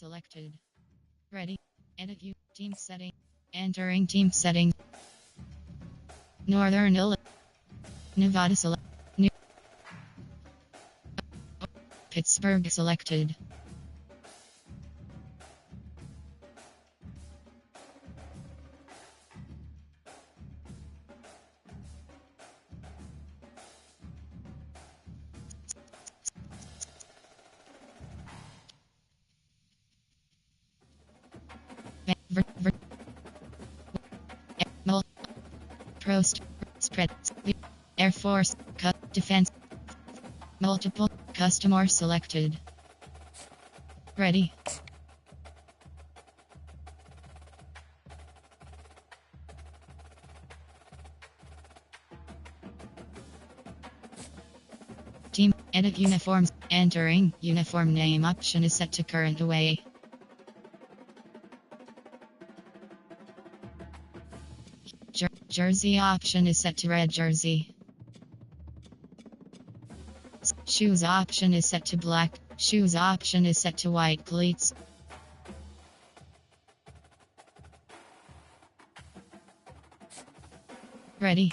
selected. Ready. Edit you. Team setting. Entering team setting. Northern Illinois. Nevada select. Pittsburgh selected. Prost. Spread. Air Force. Cut. Defense. Multiple. Customer selected. Ready. Team. Edit uniforms. Entering. Uniform name option is set to current away. Jersey option is set to red jersey. Shoes option is set to black. Shoes option is set to white cleats. Ready.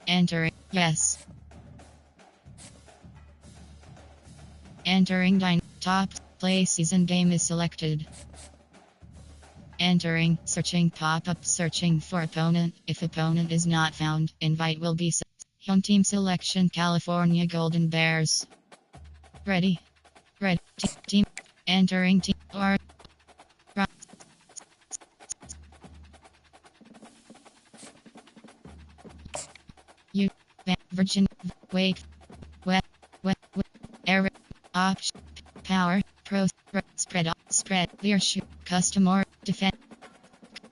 Entering. Yes. Entering top play season game is selected. Entering. Searching pop-up. Searching for opponent. If opponent is not found, invite will be sent. Home team selection California Golden Bears. Ready. Red team. Entering team or you Virgin wait wet air option power pro spread leadership customer defense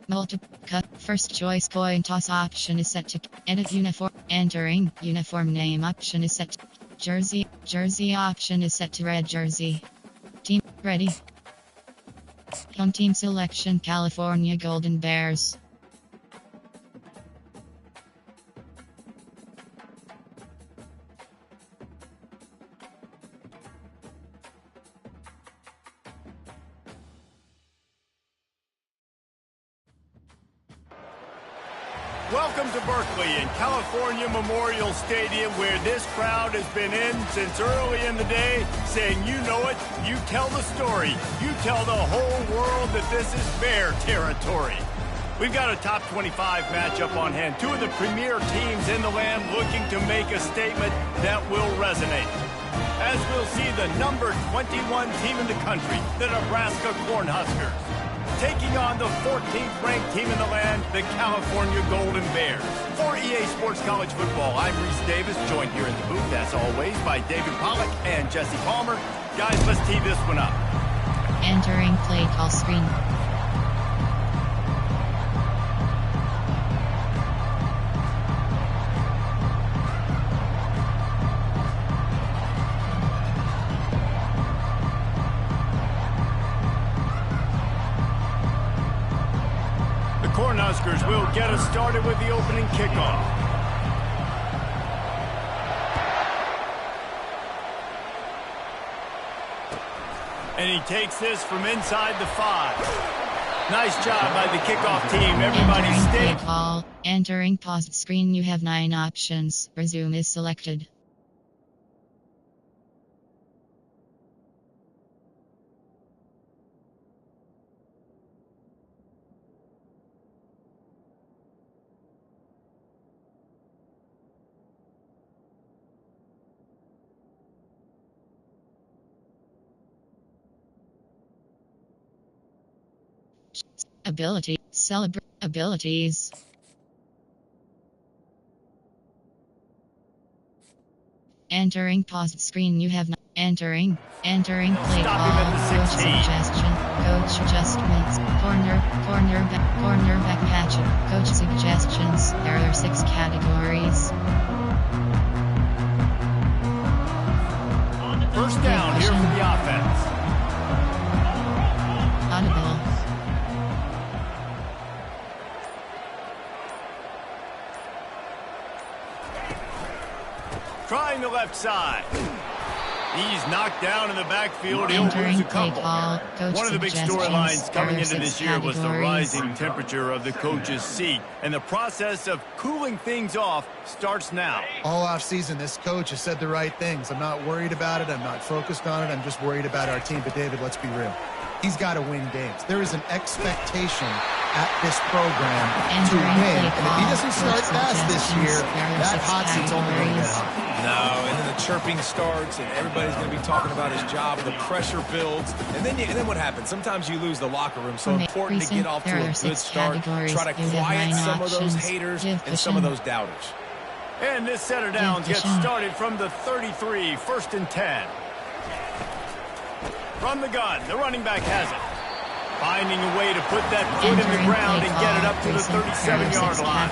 multiple cut first choice coin toss option is set to edit uniform entering uniform name option is set to jersey option is set to red jersey. Team ready. Home team selection California Golden Bears. Welcome to Berkeley and California Memorial Stadium, where this crowd has been in since early in the day, saying, you know it, you tell the story, you tell the whole world that this is Bear territory. We've got a top 25 matchup on hand. Two of the premier teams in the land looking to make a statement that will resonate. As we'll see the number 21 team in the country, the Nebraska Cornhuskers, taking on the 14th ranked team in the land, the California Golden Bears. For EA Sports College Football, I'm Reese Davis, joined here in the booth, as always, by David Pollack and Jesse Palmer. Guys, let's tee this one up. Entering play call screen. Cornhuskers will get us started with the opening kickoff. And he takes this from inside the 5. Nice job by the kickoff team. Everybody stay. Call. Entering paused screen. You have 9 options. Resume is selected. Ability. Celebrate abilities. Entering paused screen. You have entering play call. Coach suggestion. Coach adjustments. Cornerback matchup. Coach suggestions. There are 6 categories. First down here for the offense. Audible. Trying the left side. He's knocked down in the backfield. He'll lose a couple. One of the big storylines coming into this year was the rising temperature of the coach's seat. And the process of cooling things off starts now. All offseason, this coach has said the right things. I'm not worried about it. I'm not focused on it. I'm just worried about our team. But, David, let's be real. He's got to win games. There is an expectation at this program to win. And if he doesn't start fast this year, that hot seat's only going to get hot. No, and then the chirping starts, and everybody's going to be talking about his job. The pressure builds, and then what happens? Sometimes you lose the locker room. So important to get off to a good start. Try to quiet some of those haters and some of those doubters. And this set of downs gets started from the 33, 1st and 10. From the gun, the running back has it. Finding a way to put that foot in the ground and get it up to the 37-yard line.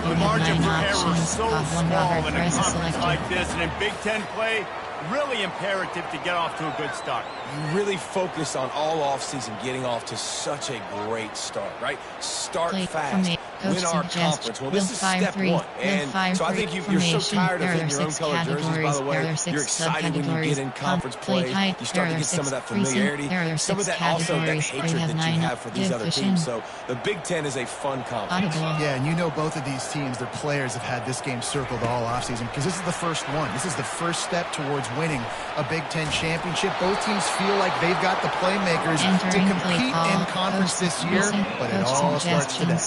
The margin for error is so small in a conference like this, and in Big Ten play, really imperative to get off to a good start. You really focus on all offseason getting off to such a great start, right? Start fast. Win our conference. Well, this is step 1. And so I think you're so tired of hitting your own color jerseys, by the way. You're excited when you get in conference play. You start to get some of that familiarity, some of that also that hatred that you have for these other teams. So the Big Ten is a fun conference. Yeah, and you know both of these teams, their players have had this game circled all offseason because this is the first one. This is the first step towards winning a Big Ten championship. Both teams feel like they've got the playmakers to compete in conference this year, but it all starts today.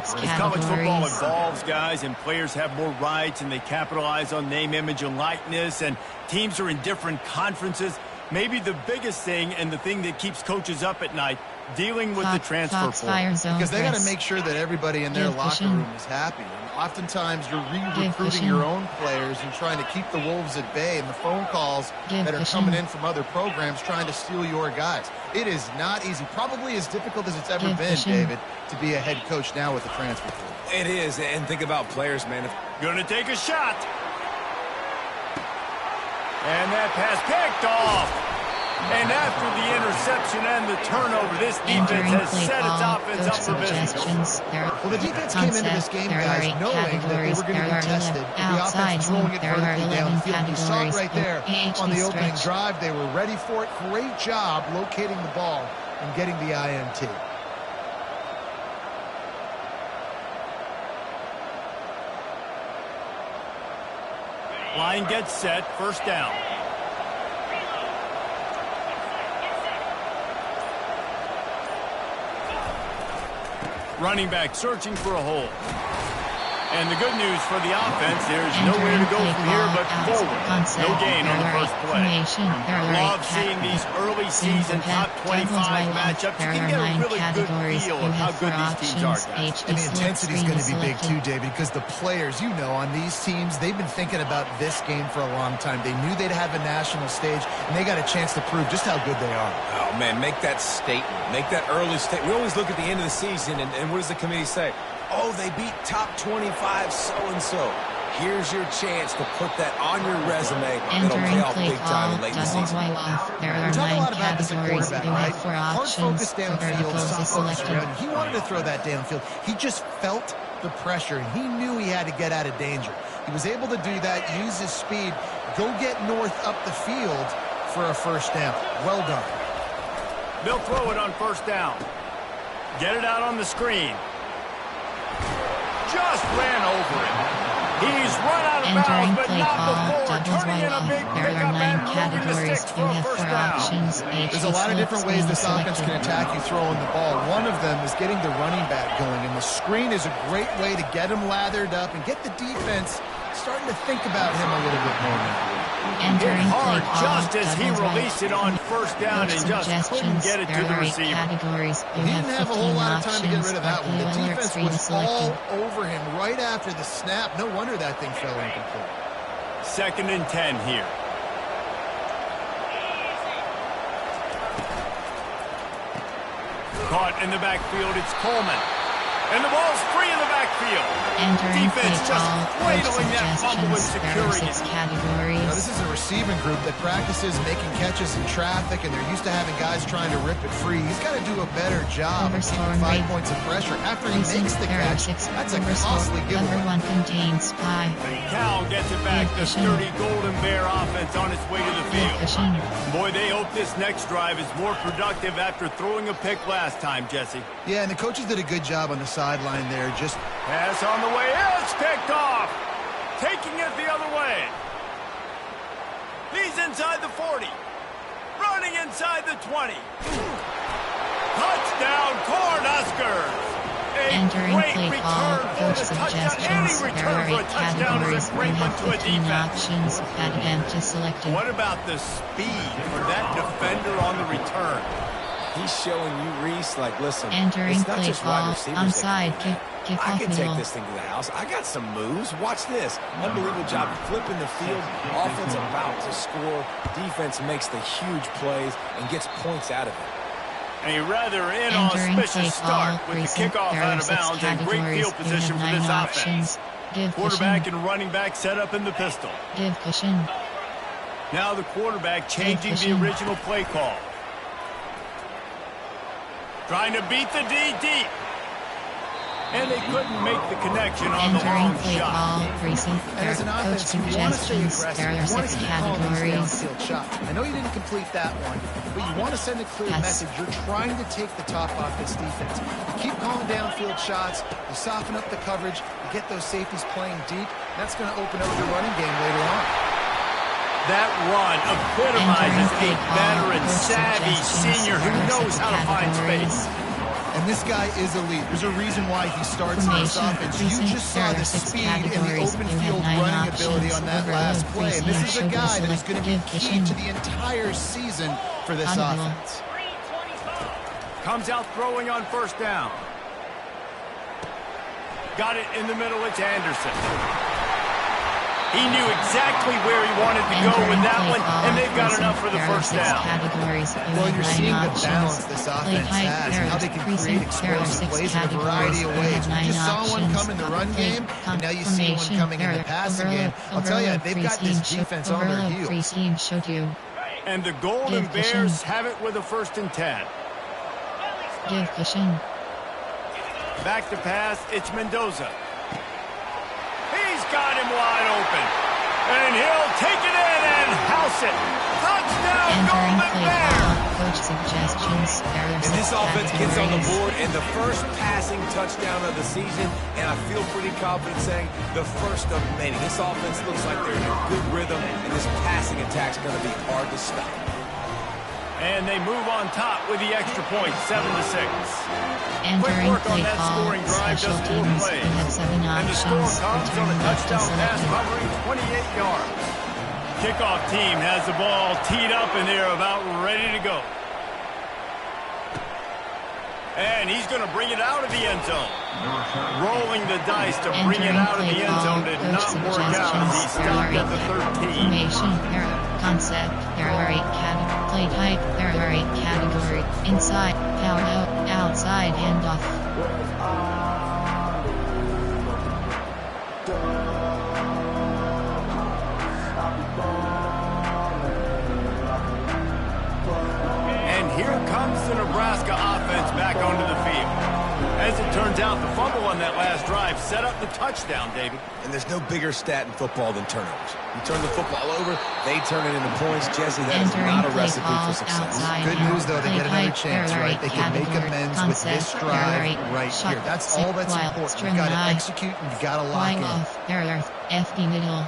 As college football evolves, guys, and players have more rights and they capitalize on name, image, and likeness, and teams are in different conferences, maybe the biggest thing and the thing that keeps coaches up at night, dealing with the transfer portal. Because they got to make sure that everybody in their locker room is happy. And oftentimes you're re-recruiting your own players and trying to keep the wolves at bay, and the phone calls that are coming in from other programs trying to steal your guys. It is not easy. Probably as difficult as it's ever been, David, to be a head coach now with the transfer portal. It is, and think about players, man. Going to take a shot. And that pass picked off. And after the interception and the turnover, this defense has set its offense up for business. Well, the defense came into this game, guys, knowing that they were going to be tested. The offense throwing it vertically downfield. You saw it right there on the opening drive. They were ready for it. Great job locating the ball and getting the INT. Line gets set, first down. Running back searching for a hole. And the good news for the offense, there's nowhere to go from here but forward. No gain on the first play. Love seeing these early season top 25 matchups. You can get a really good feel of how good these teams are, guys. And the intensity is going to be big too, David, because the players, you know, on these teams, they've been thinking about this game for a long time. They knew they'd have a national stage, and they got a chance to prove just how good they are. Oh, man, make that statement. Make that early statement. We always look at the end of the season, and what does the committee say? Oh, they beat top 25 so-and-so. Here's your chance to put that on your resume. It'll pay off big time in late in the season. There are 9 categories. You have 4 options. Verticals is selected. He wanted to throw that downfield. He just felt the pressure, and he knew he had to get out of danger. He was able to do that, use his speed, go get north up the field for a first down. Well done. They'll throw it on first down. Get it out on the screen. Just ran over it. He's run out of bounds, but not before. Turning in a big pickup and moving the sticks for a first down. There's a lot of different ways this offense can attack you throwing the ball. One of them is getting the running back going, and the screen is a great way to get him lathered up and get the defense starting to think about him a little bit more now. Entering hard play just as he released it on first down and just couldn't get it to the receiver. He didn't have a whole lot of time to get rid of that one. The defense was all over him right after the snap. No wonder that thing fell incomplete. 2nd and 10 here. Caught in the backfield, it's Coleman. And the ball's free in the backfield. Entering defense play just ball, cradling that fumble and securing it. Categories. Now, this is a receiving group that practices making catches in traffic, and they're used to having guys trying to rip it free. He's got to do a better job of keeping 5 points of pressure. After he makes the catch, that's a costly giveaway. Number 1 contains 5. Cal gets it back. The sturdy Golden Bear offense on its way to the field. Boy, they hope this next drive is more productive after throwing a pick last time, Jesse. Yeah, and the coaches did a good job on the sideline there. Just pass on the way. It's picked off. Taking it the other way. He's inside the 40. Running inside the 20. Touchdown, Cornhuskers. Entering play ball, coach suggestions. There are 8 categories. You have 15 options. Attempt is selected. What about the speed for that defender on the return? He's showing you, Reese, like, listen, entering it's not play just ball, wide receivers. onside, kick I off can take this thing to the house. I got some moves. Watch this. Unbelievable job flipping the field. Offense about to score. Defense makes the huge plays and gets points out of it. A rather inauspicious start with the kickoff out of bounds and great field position for this offense. Quarterback and running back set up in the pistol. Give cushion. Now the quarterback changing the original play call. Trying to beat the D deep. And they couldn't make the connection on the long shot. And as an offense, you want to stay aggressive. You want to keep calling these downfield shots. I know you didn't complete that one, but you want to send a clear message. You're trying to take the top off this defense. You keep calling downfield shots. You soften up the coverage. You get those safeties playing deep. That's going to open up your running game later on. That run epitomizes a veteran, savvy senior who knows how to find space. And this guy is elite. There's a reason why he starts on this offense. You just saw the speed and the open field running ability on that last play. And this is a guy that is going to be key to the entire season for this offense. Comes out throwing on first down. Got it in the middle. It's Anderson. He knew exactly where he wanted to go with that one, and they've got enough for the first down. Well, you're seeing the balance this offense has, how they can create explosive plays in a variety of ways. We just saw one come in the run game, and now you see one coming in the passing game. I'll tell you, they've got this defense on their heels. And the Golden Bears have it with a 1st and 10. Give cushion. Back to pass, it's Mendoza. He's got him wide open. And he'll take it in and house it. Touchdown, Golden Bears! Coach suggestions. And This offense gets on the board and the first passing touchdown of the season, and I feel pretty confident saying the first of many. This offense looks like they're in a good rhythm, and this passing attack's going to be hard to stop. And they move on top with the extra point, 7-6. Quick Entering work on play that call, scoring drive, special just 4 teams, plays. you have 7 And the score options, comes on a return left to touchdown pass selected. covering 28 yards. Kickoff team has the ball teed up, and they're about ready to go. And he's going to bring it out of the end zone. Rolling the dice to bring it out of the end zone did not work out as he stopped at the 13. Formation, error, concept, error 8 category, play type, error 8 category, inside, power out, outside handoff. And here comes the Nebraska offense back onto the field. As it turns out, the fumble on that last drive set up the touchdown, David. And there's no bigger stat in football than turnovers. You turn the football over, they turn it into points. Jesse, that is not a recipe for success. Good news, though, they get another chance, right? They can make amends with this drive right here. That's all that's important. You've got to execute and you've got to lock in. Error, FD middle.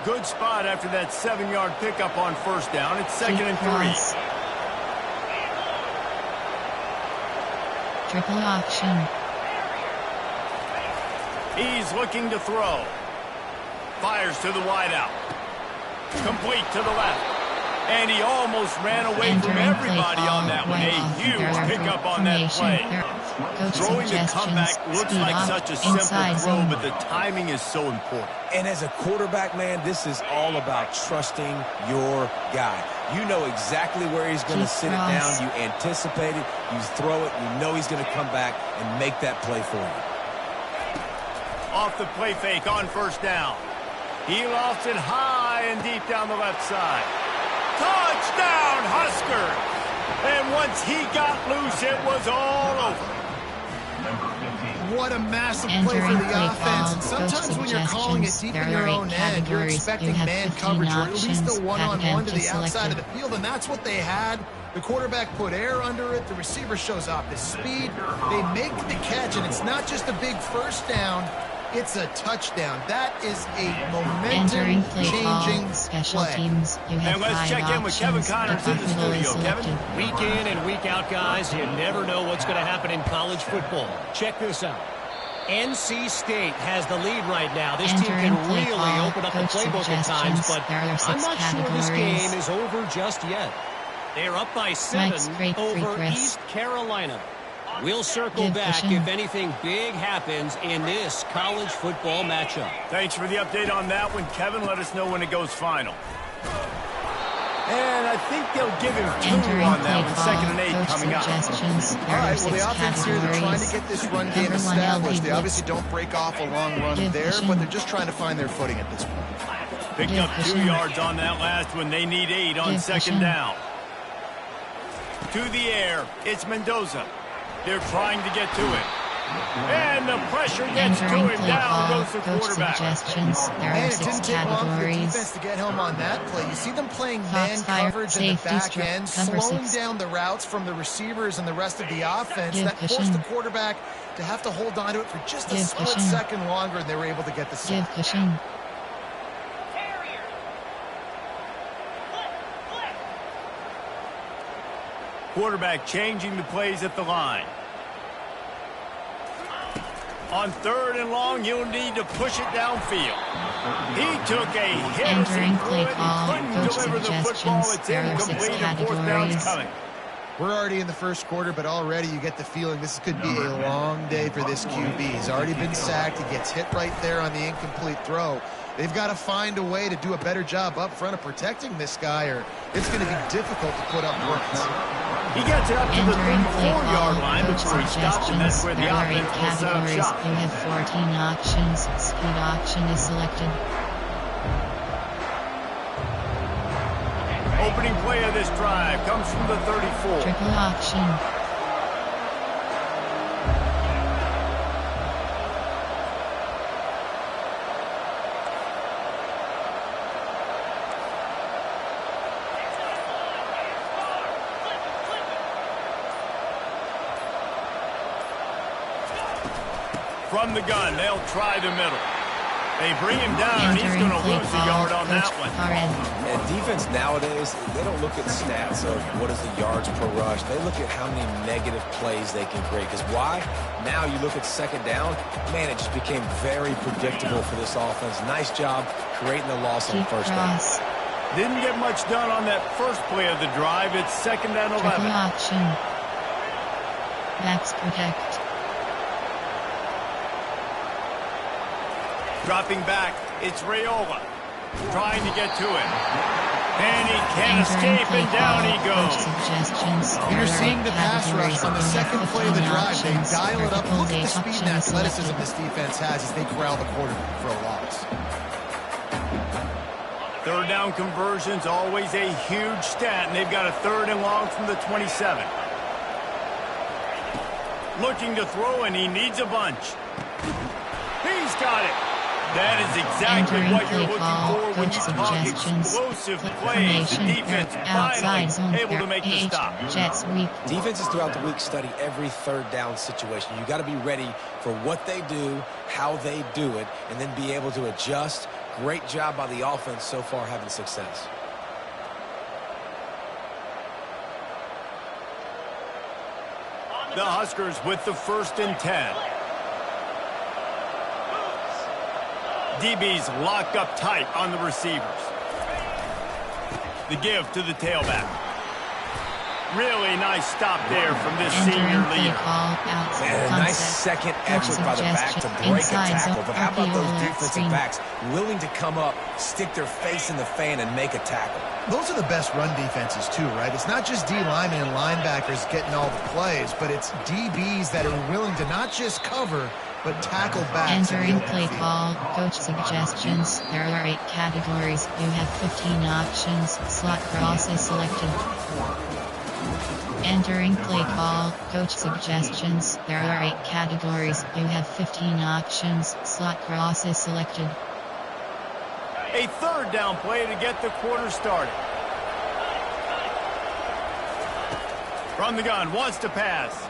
Good spot after that 7-yard pickup on first down. It's 2nd and 3. Triple option. He's looking to throw. Fires to the wideout. Complete to the left. And he almost ran away from everybody on that one. A huge pickup on that play. Throwing the comeback looks like such a simple throw, but the timing is so important. And as a quarterback, man, this is all about trusting your guy. You know exactly where he's going to sit it down. You anticipate it. You throw it. You know he's going to come back and make that play for you. Off the play fake on first down. He lofts it high and deep down the left side. Touchdown, Huskers! And once he got loose, it was all over. What a massive play for the offense. And sometimes when you're calling it deep in your own end, you're expecting man coverage or at least a one-on-one to the outside of the field, and that's what they had. The quarterback put air under it. The receiver shows off his speed. They make the catch, and it's not just a big first down. It's a touchdown. That is a momentum-changing special teams. You have and let's check in with Kevin Connors in the studio. Kevin? Week in and week out, guys, you never know what's going to happen in college football. Check this out. NC State has the lead right now. This team can really open up the playbook at times, but I'm not sure this game is over just yet. They're up by 7 over East Carolina. We'll circle back if anything big happens in this college football matchup. Thanks for the update on that one, Kevin. Let us know when it goes final. And I think they'll give him 2 on that one. 2nd and 8 coming up. All right, well, the offense here, they're trying to get this run game established. They obviously don't break off a long run there, but they're just trying to find their footing at this point. Picked up 2 yards on that last one. They need 8 on 2nd down. To the air, it's Mendoza. They're trying to get to it. And the pressure gets to him. Down goes the quarterback. Man, it didn't take long for the defense to get home on that play. You see them playing man coverage in the back end, slowing down the routes from the receivers and the rest of the offense. That forced the quarterback to have to hold on to it for just a split second longer, and they were able to get the sack. Quarterback changing the plays at the line. On 3rd and long, you'll need to push it downfield. He took a hit as he threw it. He couldn't deliver the football. It's incomplete and 4th down's coming. We're already in the first quarter, but already you get the feeling this could be a long day for this QB. He's already been sacked. He gets hit right there on the incomplete throw. They've got to find a way to do a better job up front of protecting this guy, or it's going to be difficult to put up points. He gets it up to the 34-yard line before he stops, and that's where the offense will set up shop. You have 14 options. Speed option is selected. Opening play of this drive comes from the 34. Triple option. From the gun, they'll try the middle. They bring him down, and he's going to lose a yard on that one. And defense nowadays, they don't look at stats of what is the yards per rush. They look at how many negative plays they can create. Because why? Now you look at second down, man, it just became very predictable for this offense. Nice job creating the loss on first down. Didn't get much done on that first play of the drive. It's second and 11. Triple option. Backs protect. Dropping back, it's Raiola. Trying to get to him. And he can't escape, and down he goes. You're seeing the pass rush on the second play of the drive. They dial it up. Look at the speed and athleticism this defense has as they corral the quarterback for a loss. Third down conversion's always a huge stat, and they've got a 3rd and long from the 27. Looking to throw, and he needs a bunch. He's got it. That is exactly what you're looking for when you talk explosive plays. The defense finally able to make the stop. Defenses throughout the week study every third down situation. You got to be ready for what they do, how they do it, and then be able to adjust. Great job by the offense so far having success. The Huskers with the 1st and 10. DBs locked up tight on the receivers. The give to the tailback. Really nice stop there from this senior leader. And a nice second effort by the back to break a tackle. But how about those defensive backs willing to come up, stick their face in the fan, and make a tackle? Those are the best run defenses, too, right? It's not just D-linemen and linebackers getting all the plays, but it's DBs that are willing to not just cover, but tackle backs. Entering play call, coach suggestions. There are 8 categories. You have 15 options. Slot cross is selected. Entering play call, coach suggestions. There are 8 categories. You have 15 options. Slot cross is selected. A 3rd down play to get the quarter started. From the gun, wants to pass.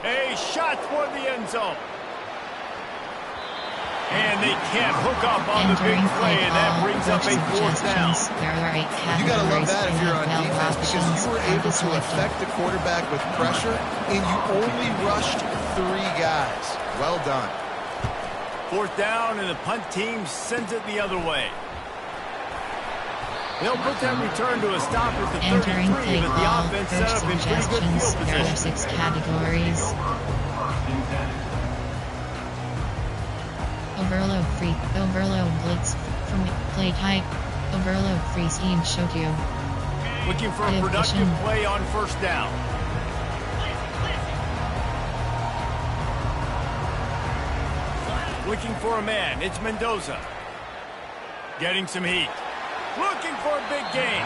A shot toward the end zone. And they can't hook up on the big play, and that brings up a 4th down. You got to love that if you're on defense, because you were able to affect the quarterback with pressure, and you only rushed 3 guys. Well done. 4th down, and the punt team sends it the other way. They'll put that return to a stop at the 33, but the offense set up in pretty good field position. There are 6 categories. Overload free, overload blitz, from play type, overload free scheme show to you. Looking for a productive play on 1st down. Looking for a man, it's Mendoza. Getting some heat. Looking for a big gain.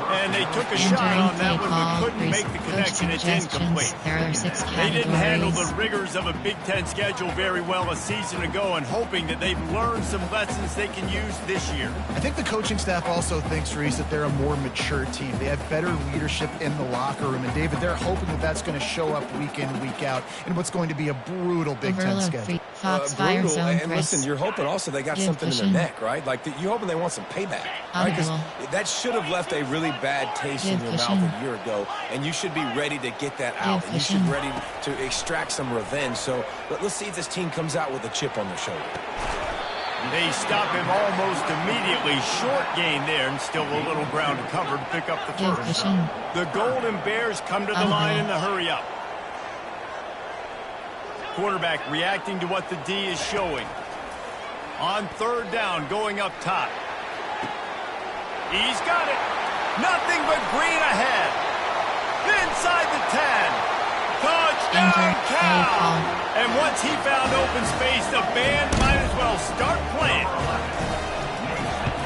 And they took a shot on that one, but couldn't make the connection. It's incomplete. There are 6 categories. They didn't handle the rigors of a Big Ten schedule very well a season ago, and hoping that they've learned some lessons they can use this year. I think the coaching staff also thinks, Reese, that they're a more mature team. They have better leadership in the locker room. And, David, they're hoping that that's going to show up week in, week out in what's going to be a brutal Big Ten schedule. Brutal. And listen, you're hoping also they got something in their neck, right? Like, you're hoping they want some payback, right? Because that should have left a really bad taste in your mouth a year ago, and you should be ready to get that out. And you should be ready to extract some revenge. So let's see if this team comes out with a chip on their shoulder. They stop him almost immediately. Short gain there, and still a little ground to cover to pick up the 1st. The Golden Bears come to the line in the hurry up. Quarterback reacting to what the D is showing. On 3rd down, going up top. He's got it. Nothing but green ahead. Inside the 10. Touchdown, Cal. And once he found open space, the band might as well start playing.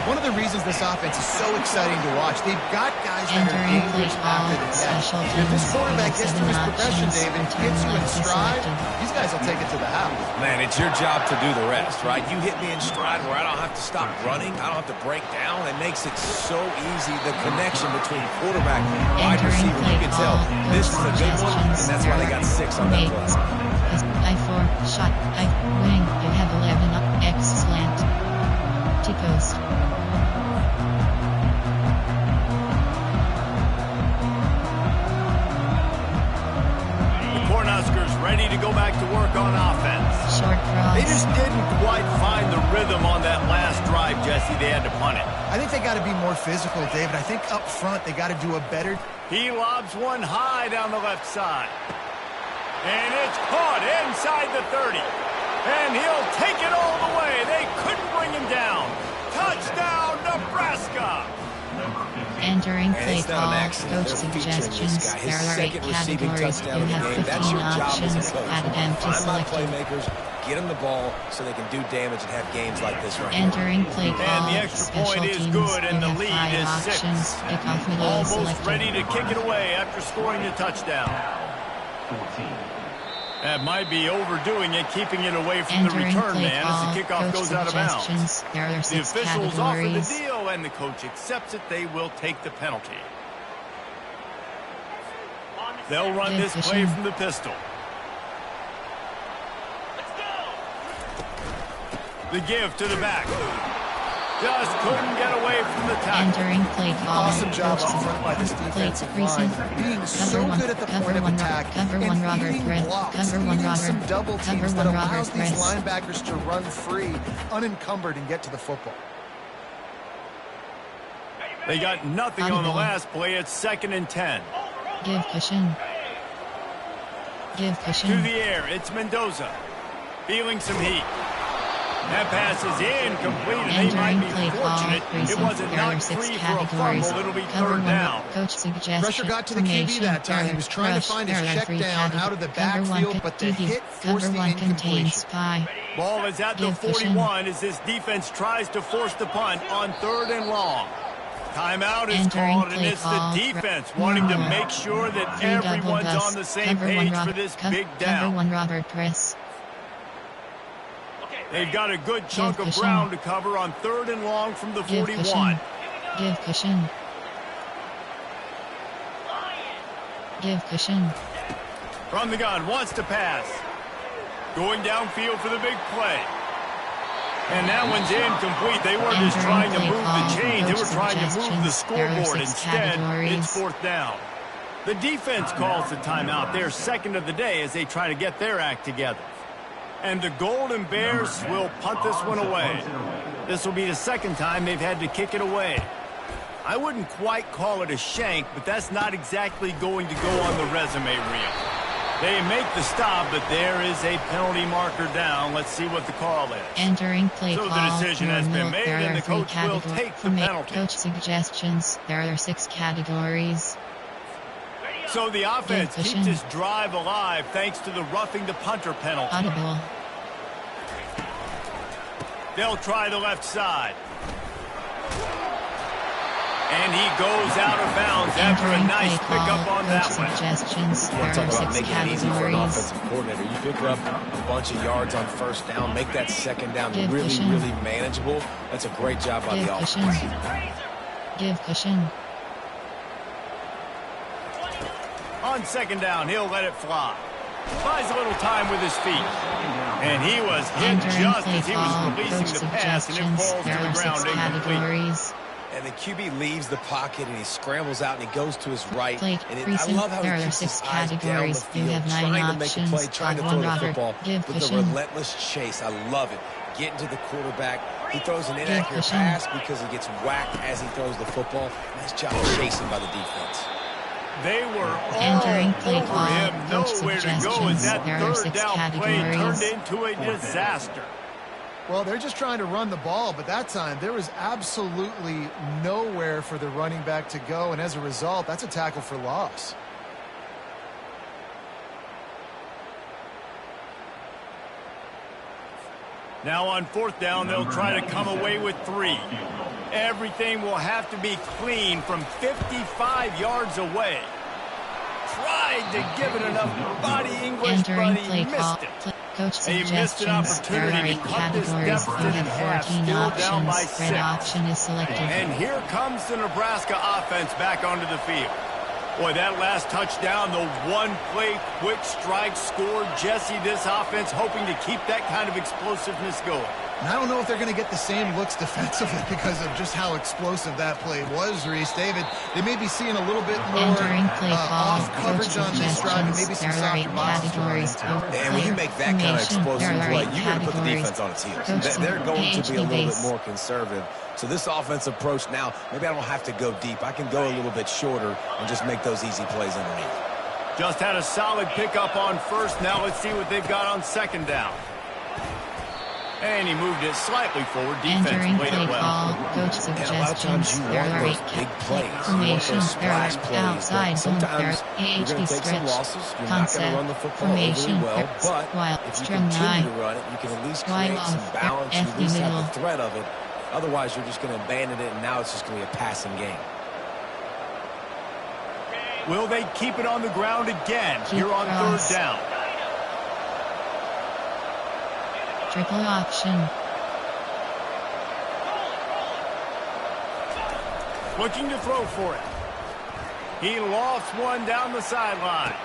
One of the reasons this offense is so exciting to watch, they've got guys that are dangerous after the catch. If this quarterback gets to his progression, David, gets you in stride, these guys will take it to the house. Man, it's your job to do the rest, right? You hit me in stride where I don't have to stop running. I don't have to break down. It makes it so easy, the connection between quarterback and wide receiver. You can tell this is a good one, and that's why they got 6 on that play. I4, shot, I, wing, you have 11 up, X slant. T-post. The Cornhuskers ready to go back to work on offense. Short cross. They just didn't quite find the rhythm on that last drive, Jesse. They had to punt it. I think they got to be more physical, David. I think up front they got to do a better. He lobs one high down the left side. And it's caught inside the 30. And he'll take it all the way. They couldn't bring him down. Touchdown, Nebraska. Entering play call, coach suggestions. There are 8 categories. You have 15 options. Add them to select. Playmakers, get them the ball so they can do damage and have games like this right now. Entering play call, And the extra point is good, and the lead is 6. Almost ready to kick it away after scoring the touchdown. That might be overdoing it, keeping it away from the return man as the kickoff goes out of bounds. The officials offer the deal, and the coach accepts it. They will take the penalty. They'll run this play from the pistol. The give to the back. Just couldn't get away from the tackle. Entering play call. Awesome job up front by this defensive line. Being so good at the point of attack and beating blocks, beating some double teams that allows these linebackers to run free, unencumbered, and get to the football. They got nothing on the last play. It's 2nd and 10. Give cushion. Give cushion. To the air, it's Mendoza. Feeling some heat. That pass is incomplete, and they might be fortunate. It wasn't knocked free for a fumble. It'll be 3rd down. Coach suggests pressure got to the QB that time. He was trying to find his check down out of the backfield, but the hit forced the incompletion. Ball is at the 41 as this defense tries to force the punt on 3rd and long. Timeout is called, and it's the defense wanting to make sure that everyone's on the same page for this big down. Cover 1 Robert press. They've got a good chunk of ground to cover on 3rd and long from the 41. Give cushion. Give cushion. From the gun, wants to pass. Going downfield for the big play. And that one's incomplete. They weren't just trying to move the chains. They were trying to move the scoreboard. Instead, it's 4th down. The defense calls the timeout. They're 2nd of the day as they try to get their act together. And the Golden Bears will punt this one away. This will be the 2nd time they've had to kick it away. I wouldn't quite call it a shank, but that's not exactly going to go on the resume reel. They make the stop, but there is a penalty marker down. Let's see what the call is. Entering play call. So the decision has been made, and the coach will take the penalty. Coach suggestions. There are 6 categories. So the offense keeps this drive alive thanks to the roughing the punter penalty. Audible. They'll try the left side. And he goes out of bounds after a nice pickup on that one. Suggestions. You want to talk about making it easy for an offensive coordinator. You pick up a bunch of yards on 1st down, make that 2nd down really manageable. That's a great job by the offense. Give cushion. On 2nd down, he'll let it fly. Buys a little time with his feet. And he was hit just as he was releasing the pass, and it falls to the ground incomplete. And the QB leaves the pocket, and he scrambles out, and he goes to his right. And I love how he keeps his eyes down the field, trying to make a play, trying to throw the football with a relentless chase. I love it. Getting to the quarterback. He throws an inaccurate pass because he gets whacked as he throws the football. Nice job chasing by the defense. They were all over him. Nowhere to go as that 3rd down play turned into a disaster. Well, they're just trying to run the ball, but that time there was absolutely nowhere for the running back to go, and as a result, that's a tackle for loss. Now on 4th down, they'll try to come away with 3. Everything will have to be clean from 55 yards away. Tried to give it enough body English, but he missed it. Coach He missed an opportunity to cut this deficit in half, still down by 6. Option is selected. And here comes the Nebraska offense back onto the field. Boy, that last touchdown, the one-play quick strike score. Jesse, this offense hoping to keep that kind of explosiveness going. And I don't know if they're going to get the same looks defensively because of just how explosive that play was, Reese. David, they may be seeing a little bit more off coverage on this drive and maybe some softer categories. And when you make that kind of explosive play, you're going to put the defense on its heels. They're going to be a little bit more conservative. So this offensive approach now, maybe I don't have to go deep. I can go a little bit shorter and just make those easy plays underneath. Just had a solid pickup on 1st. Now let's see what they've got on 2nd down. And he moved it slightly forward. Defense played it well. Coach suggestions. There are big plays. Formation. Splash plays. Outside. Sometimes you're going to take some losses. You're not going to run the football overly well. But if you continue to run it, you can at least create some balance. You at least have the threat of it. Otherwise, you're just going to abandon it, and now it's just going to be a passing game. Will they keep it on the ground again here on 3rd down? Triple option. Looking to throw for it. He lost one down the sideline.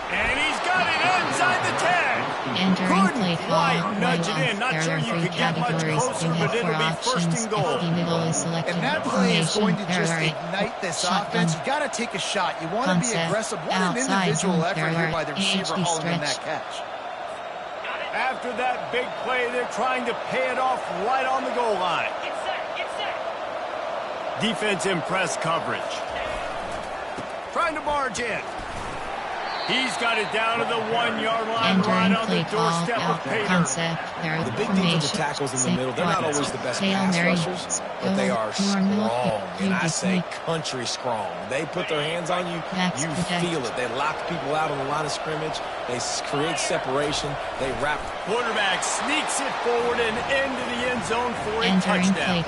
And he's got it inside the 10. Couldn't quite nudge it in. Not sure you could get much closer, but it'll be 1st and goal. And that play is going to just ignite this offense. You've got to take a shot. You want to be aggressive. What an individual effort here by the receiver hauling in that catch. After that big play, they're trying to pay it off right on the goal line. Defense in press coverage. Trying to barge in. He's got it down to the 1-yard line, right on the doorstep of Pater. The big defensive tackles in the middle, they're not always the best pass rushers, but they are strong, and I say country strong. They put their hands on you, you feel it. They lock people out on the line of scrimmage. They create separation. They wrap. Quarterback sneaks it forward and into the end zone for a touchdown.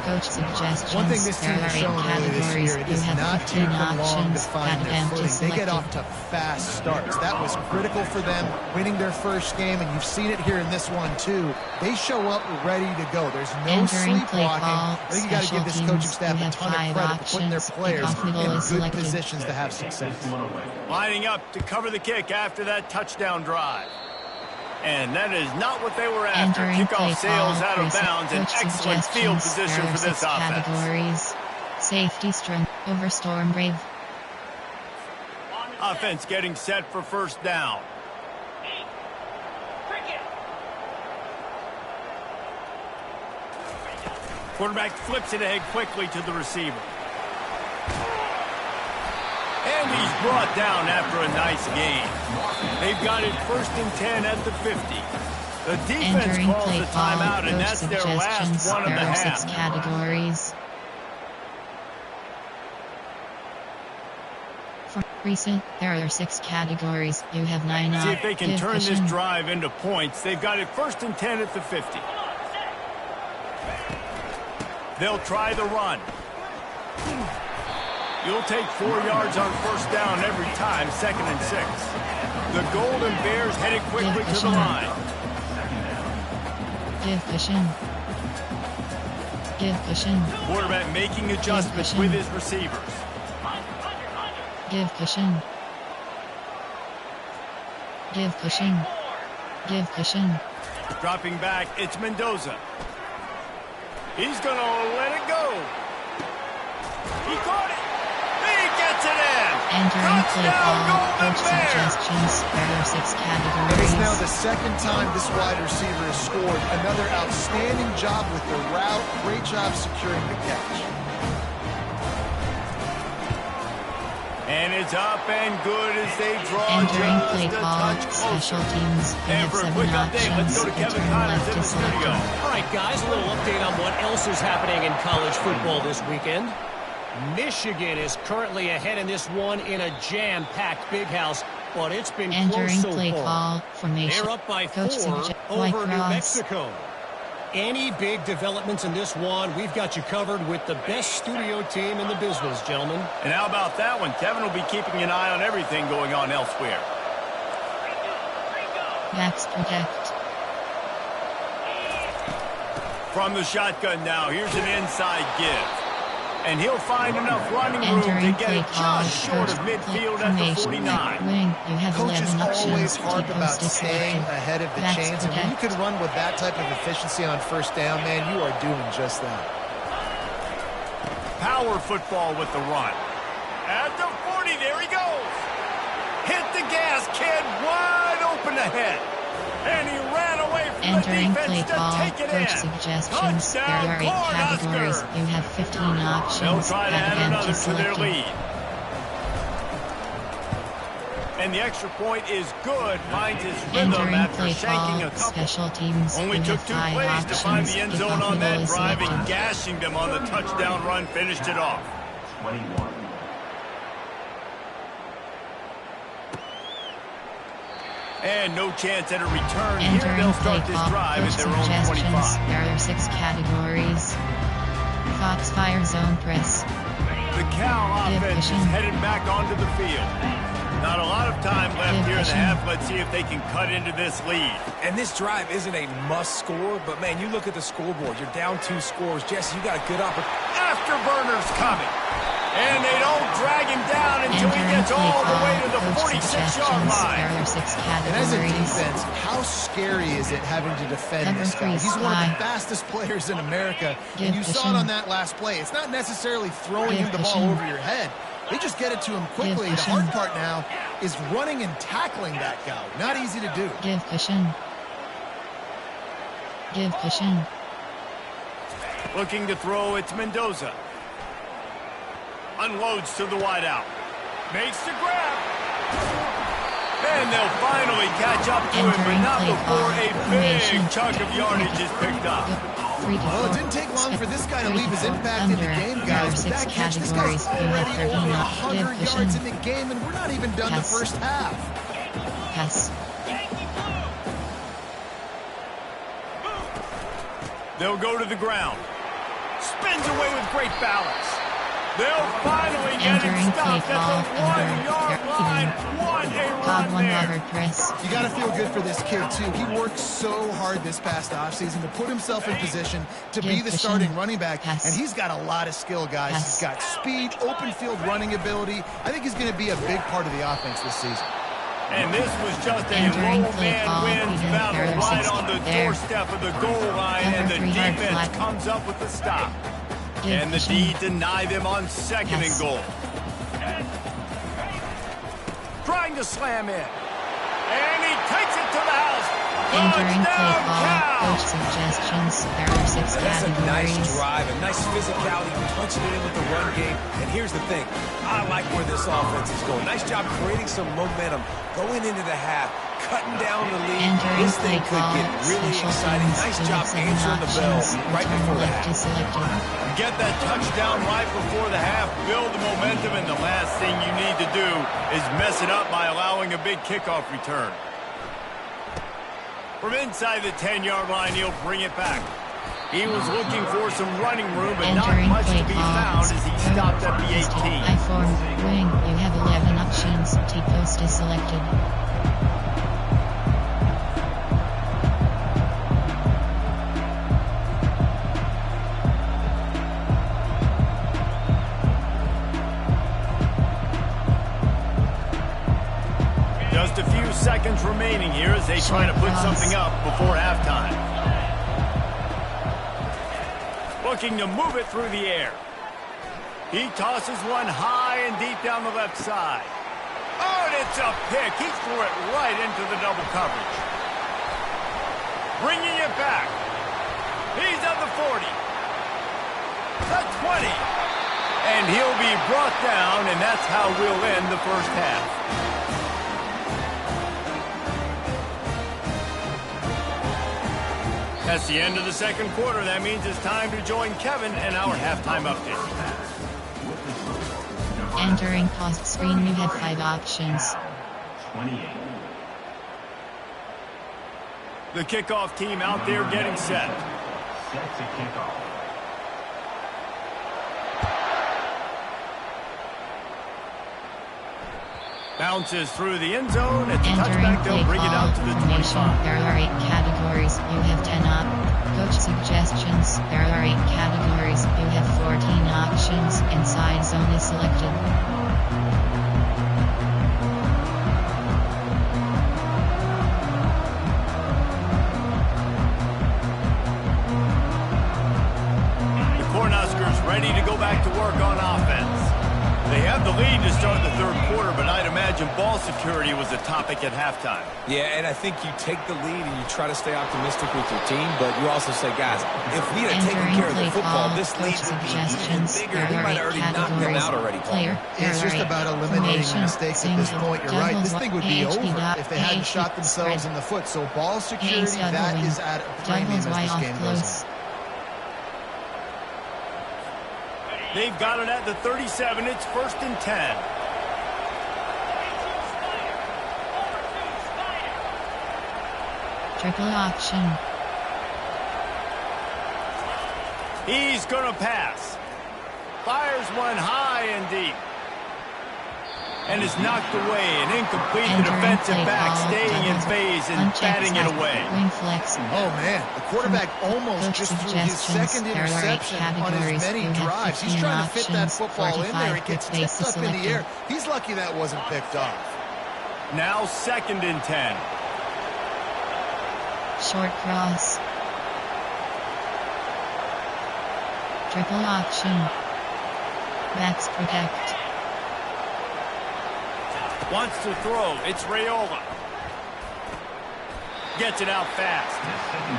Coach suggestions. One thing this team has shown early this year, it is not taking long to find their footing. They get off to fast starts. That was critical for them, winning their first game, and you've seen it here in this one too. They show up ready to go. There's no sleepwalking. I think you got to give this coaching staff a ton of credit for putting their players in good positions to have success. Lining up to cover the kick after that touchdown drive. And that is not what they were after. Kickoff sails out of bounds. An excellent field position for this offense. Categories. Safety string over storm brave. Offense getting set for 1st down. Quarterback flips it ahead quickly to the receiver. And he's brought down after a nice gain. They've got it 1st and 10 at the 50. The defense calls a timeout, and that's their last one of the half. Categories. For recent, there are 6 categories. You have 9 See if they can turn this drive into points. They've got it 1st and 10 at the 50. They'll try the run. You'll take 4 yards on 1st down every time, 2nd and 6. The Golden Bears headed quickly to the line. Give cushion. Give cushion. Quarterback making adjustments with his receivers. Give cushion. Give cushion. Give cushion. Dropping back, it's Mendoza. He's going to let it go. He caught it. He gets it in. Entering play call. Coach suggestions. There are 6 categories. It is now the 2nd time this wide receiver has scored. Another outstanding job with the route. Great job securing the catch. And it's up and good as they draw entering just play a call. touch closer. Special teams. And for a quick update, let's go to Kevin Connors in the studio. All right, guys, a little update on what else is happening in college football this weekend. Michigan is currently ahead in this one in a jam-packed big house, but it's been Entering close so play far. call formation. They're up by Coach 4 White over New Cross. Mexico. Any big developments in this one, we've got you covered with the best studio team in the business, gentlemen. And how about that one? Kevin will be keeping an eye on everything going on elsewhere. Max protect. From the shotgun now, here's an inside give. And he'll find enough running room Entering to get play it call. just short of midfield at the 49. Wing. You have Coaches 11 options. always harp about T-post staying selected. ahead of the Max chains, and when you protect. can run with that type of efficiency on first down, man, you are doing just that. Power football with the run. At the 40, there he goes. Hit the gas, kid, wide open ahead. And he ran away from Entering the play defense to call. take it Coach in. suggestions. There Touchdown, are 8 categories. Cornhusker. You have 15 options. They'll try to Have add an another empty to their selected. lead. And the extra point is good. Finds his rhythm Entering after play shanking a call. couple. Special teams. Only You took have 2 5 plays to find options. the end If zone on possible, that is drive, and selected. gashing them on the touchdown run finished it off. 21. And no chance at a return here. Entering They'll play start this call. drive Coach at their own suggestions. 25. There are 6 categories. Foxfire zone press. The Cal Give offense is pushing. headed back onto the field. Not a lot of time left Give here in the pushing. half. Let's see if they can cut into this lead. And this drive isn't a must score, but man, you look at the scoreboard. You're down 2 scores. Jesse, you got a good opportunity. Afterburners coming. And they don't drag him down until he Entering gets play all the call. way to the Coach 46-yard suggestions. line. There are 6 And as a categories. defense, how scary is it having to defend Cover this guy? 3 He's one of slide. the fastest players in America, Give and you saw it pushing. on that last play. It's not necessarily throwing Give him the ball pushing. over your head. They just get it to him quickly. The pushing. hard part now is running and tackling that guy. Not easy to do. Give pushing. Give pushing. Looking to throw, it's Mendoza. Unloads to the wideout. Makes the grab. And they'll finally catch up to him, but Entering not play before call. a Formation. big chunk of yardage is picked up. 3 to 4. Well, it didn't take long for this guy to 3 leave his 4 impact in the under. game, There are guys. With 6 that catch, this categories. guy's You have already 13 over up. 100 Give yards in pushing. the game, and we're not even done Pass. the first half. Pass. They'll go to the ground. Spins away with great balance. They'll finally get him Entering stopped play at call. the 1-yard Under. line. What a Pod run 1 there. covered press. You got to feel good for this kid, too. He worked so hard this past offseason to put himself in position to be the starting running back, Pass. and he's got a lot of skill, guys. Pass. He's got speed, open field running ability. I think he's going to be a big part of the offense this season. And this was just a Entering low play man call. wins Freedom battle Barrier right 60 on the there. doorstep of the goal line, Cover and the 3 hard defense flat. comes up with the stop. Give And the pushing. D deny them on 2nd Pass. and goal. Trying to slam in. And he takes it to the house. Entering play Touchdown, call. Cal! Coach suggestions. There are 6 That's a nice categories. drive, a nice physicality, punching it in with the run game. And here's the thing. I like where this offense is going. Nice job creating some momentum, going into the half, cutting down the lead. Entering This thing play could call. get really Special exciting. teams. Nice You job have 7 answering the bell options. right Return before the left half. is selected. Get that touchdown right before the half. Build the momentum, and the last thing you need to do is mess it up by allowing a big kickoff return. From inside the 10-yard line, he'll bring it back. He was looking for some running room, but not Entering much play to be call. found as he stopped at the 18. I form wing. You have 11 options. T-post is selected. Just a few seconds remaining here as they try to put something up before halftime. Looking to move it through the air. He tosses one high and deep down the left side. Oh, and it's a pick. He threw it right into the double coverage. Bringing it back. He's at the 40. The 20. And he'll be brought down, and that's how we'll end the first half. That's the end of the second quarter. That means it's time to join Kevin and our halftime update. Entering pause screen, you have 5 options. 28. The kickoff team out there getting set. Set to kickoff. Bounces through the end zone. At the Entering touchback, they'll bring it out to the 25. There are 8 categories. You have 10 Coach suggestions. There are 8 categories. You have 14 options. Inside zone is selected. The Cornhuskers ready to go back to work on offense. They have the lead to start the third quarter, but I'd imagine ball security was a topic at halftime. Yeah, and I think you take the lead and you try to stay optimistic with your team, but you also say, guys, if we had taken care of the football, this lead would be even bigger. We might have already knocked them out already. It's just about eliminating mistakes at this point. You're right. This thing would be over if they hadn't shot themselves in the foot. So ball security, that is at a premium as this game goes on. They've got it at the 37. It's 1st and 10. Triple option. He's going to pass. Fires one high and deep. And is knocked away and incomplete. The defensive back staying in phase and batting it away. Oh, man. The quarterback almost just threw his second interception on his many drives. He's trying to fit that football in there. It gets tipped up in the air. He's lucky that wasn't picked off. Now 2nd and 10. Short cross. Triple option. Backs protect. Wants to throw. It's Raiola. Gets it out fast.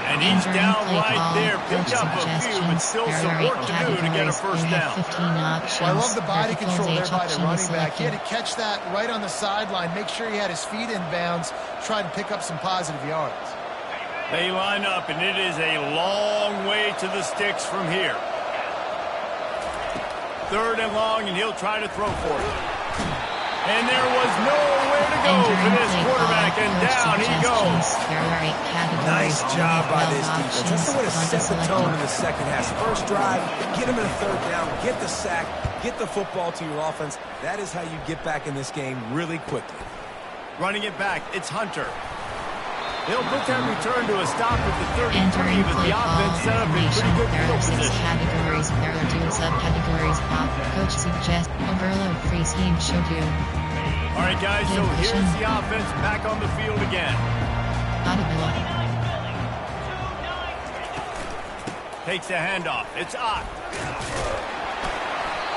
And he's down right there. Picked up a few, but still some work to do to get a first down. Well, I love the body control there by the running back. He had to catch that right on the sideline, make sure he had his feet in bounds, try to pick up some positive yards. They line up, and it is a long way to the sticks from here. 3rd and long, and he'll try to throw for it. And there was nowhere to go for this quarterback, and down he goes. Nice job by this defense. That's the way to set the tone in the second half. First drive, get him in a 3rd down, get the sack, get the football to your offense. That is how you get back in this game really quickly. Running it back, it's Hunter. They'll put that return to a stop at the 33, but the offense set up in pretty good field position. Categories. There are 2 subcategories. Coach suggests overload free scheme should you. All right, guys, so here's the offense back on the field again. Takes the handoff. It's Ott.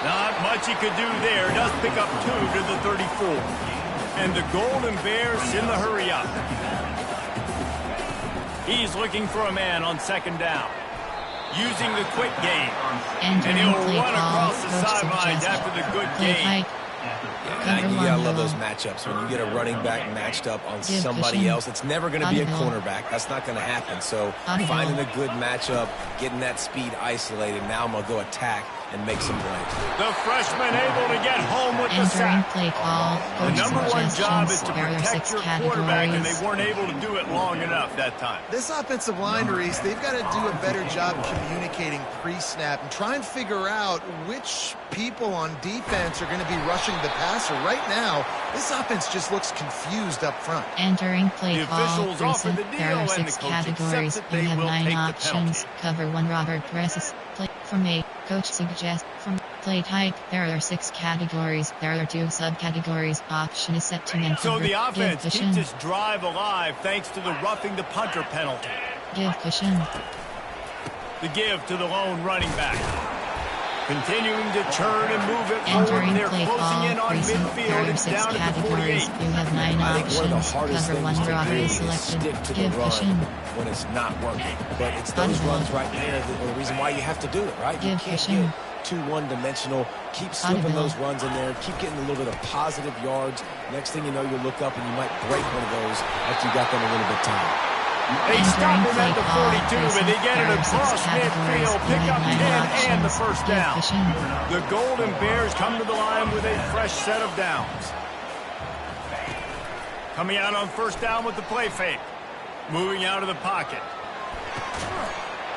Not much he could do there. Does pick up 2 to the 34. And the Golden Bears in the hurry up. He's looking for a man on 2nd down. Using the quick game. And he'll run across the sidelines after the good game. You gotta love those matchups when you get a running back matched up on somebody else. It's never going to be a cornerback. That's not going to happen. So finding a good matchup, getting that speed isolated. Now I'm going to go attack and make some plays. The freshman able to get home with the sack. The number 1 job is to protect your quarterback, and they weren't able to do it long enough that time. This offensive line, Reese, they've got to do a better job communicating pre-snap and try and figure out which people on defense are going to be rushing the passer. Right now, this offense just looks confused up front. Entering play the call. officials offer the deal, there are 6 and the coach categories. accepts it. You They have will 9 take the options. penalty. Cover 1 Robert presses. Play from A. Coach suggests from play type. There are 6 categories. There are 2 subcategories. Option is set to men. So the offense keeps this drive alive thanks to the roughing the punter penalty. Give cushion. The give to the lone running back. Continuing to turn and move it forward. Entering They're play closing call. in on midfield. It's 6 down at the categories. 48. You have 9 I think one of the options. hardest Cover 1 things to Robert do is is selected. stick to the Give run cushion. when it's not working. But it's those runs right there that are the reason why you have to do it, right? You Give can't cushion. get too one-dimensional. Keep slipping those runs in there. Keep getting a little bit of positive yards. Next thing you know, you'll look up and you might break one of those after you got them a little bit tired. They stop him at the 42, but they get it across midfield, pick up 10 and the first down. The Golden Bears come to the line with a fresh set of downs. Coming out on first down with the play fake. Moving out of the pocket.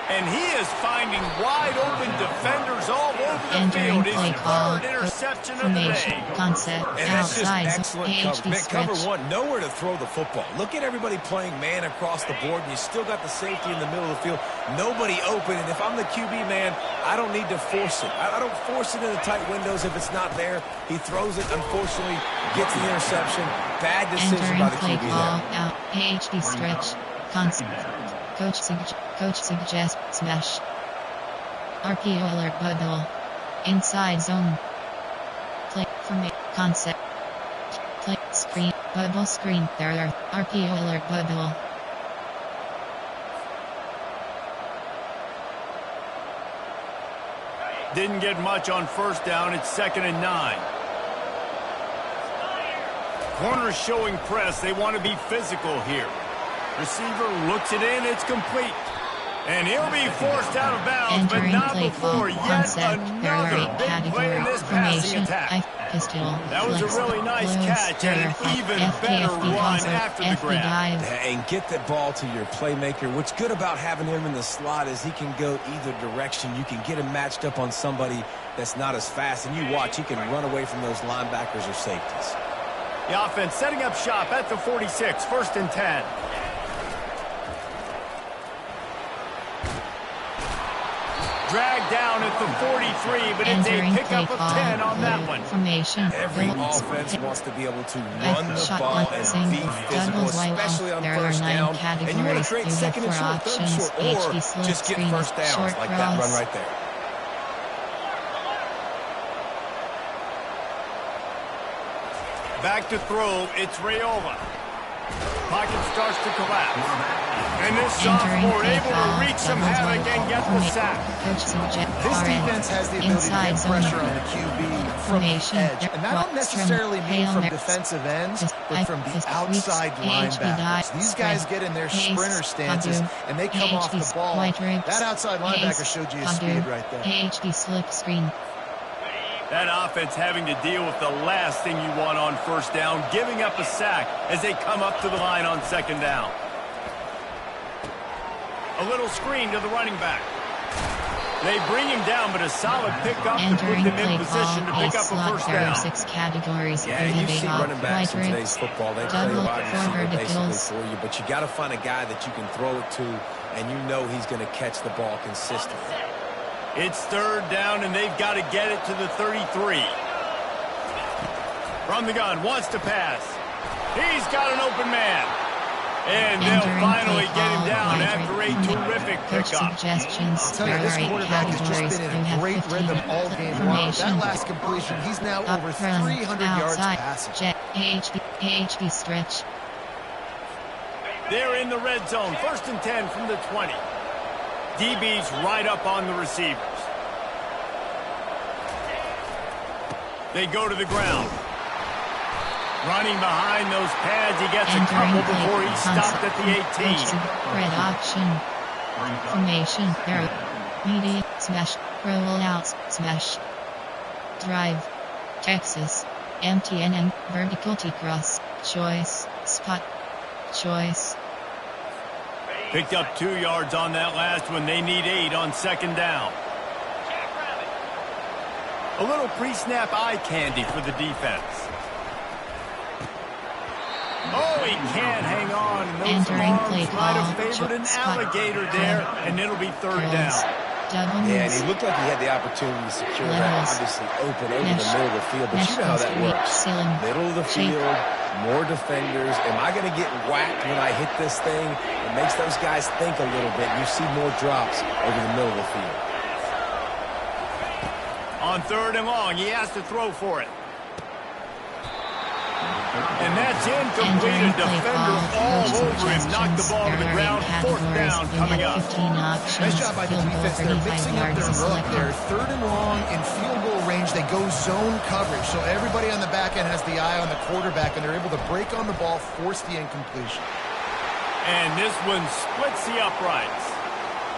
And he is finding wide-open defenders all over the field. His third interception of the day. Concept. And that's just excellent coverage. Man, cover one, nowhere to throw the football. Look at everybody playing man across the board, and you still got the safety in the middle of the field. Nobody open, and if I'm the QB, man, I don't need to force it. I don't force it in the tight windows if it's not there. He throws it, unfortunately, gets the interception. Bad decision by the QB there. Out. HD stretch. Concept. Coach suggests smash. RPO alert bubble. Inside zone. Play from a concept. Play screen. Bubble screen. There. RPO alert bubble. Didn't get much on first down. It's 2nd and 9. Corners showing press. They want to be physical here. Receiver looks it in. It's complete. And he'll be forced out of bounds, but not before yet another big play in this passing attack. That was a really nice catch and an even better run after the grab. And get the ball to your playmaker. What's good about having him in the slot is he can go either direction. You can get him matched up on somebody that's not as fast, and you watch, he can run away from those linebackers or safeties. The offense setting up shop at the 46, 1st and 10. Dragged down at the 43, but it's a pickup of 10 on that one. Formation. Every offense wants to be able to run the ball and be physical, especially on first down. And you want to create second and short, third and short, or just get first downs like that run right there. Back to throw, it's Rayola. Pocket starts to collapse. And this sophomore able to wreak some havoc and get the sack. This defense has the ability to get pressure on the QB from the edge. And that don't necessarily mean from defensive ends, but from the outside linebackers. These guys get in their sprinter stances, and they come off the ball. That outside linebacker showed you his speed right there. HD slip screen. That offense having to deal with the last thing you want on first down, giving up a sack as they come up to the line on 2nd down. A little screen to the running back. They bring him down, but a solid pickup to put them in position to pick up a first down. 6 categories. Yeah, you see running backs in today's football. They play wide receiver basically for you, but you got to find a guy that you can throw it to, and you know he's going to catch the ball consistently. It's 3rd down, and they've got to get it to the 33. From the gun, wants to pass. He's got an open man. And they'll finally get him down after a terrific pickup. I'll tell you, this quarterback has just been in a great rhythm all game long. That last completion, he's now over 300 yards passing. HD stretch. They're in the red zone. 1st and 10 from the 20. DB's right up on the receivers. They go to the ground. Running behind those pads, he gets a couple before he stopped at the 18. Red option. Formation. Arrow. Media. Smash. Roll out. Smash. Drive. Texas. MTNM. Vertical T-cross. Choice. Spot. Choice. Picked up 2 yards on that last one. They need 8 on 2nd down. A little pre-snap eye candy for the defense. Oh, he can't hang on. And those arms might have favored an alligator there, and it'll be 3rd down. Yeah, and he looked like he had the opportunity to secure that, obviously open over the middle of the field, but you know how that works. Middle of the field, more defenders. Am I going to get whacked when I hit this thing? It makes those guys think a little bit. You see more drops over the middle of the field. On 3rd and long, he has to throw for it. And that's incomplete. A defender all over him. Knocked the ball to the ground. 4th down coming up. Nice job by the defense. They're mixing up their look there. 3rd and long in field goal range. They go zone coverage. So everybody on the back end has the eye on the quarterback, and they're able to break on the ball, force the incompletion. And this one splits the uprights.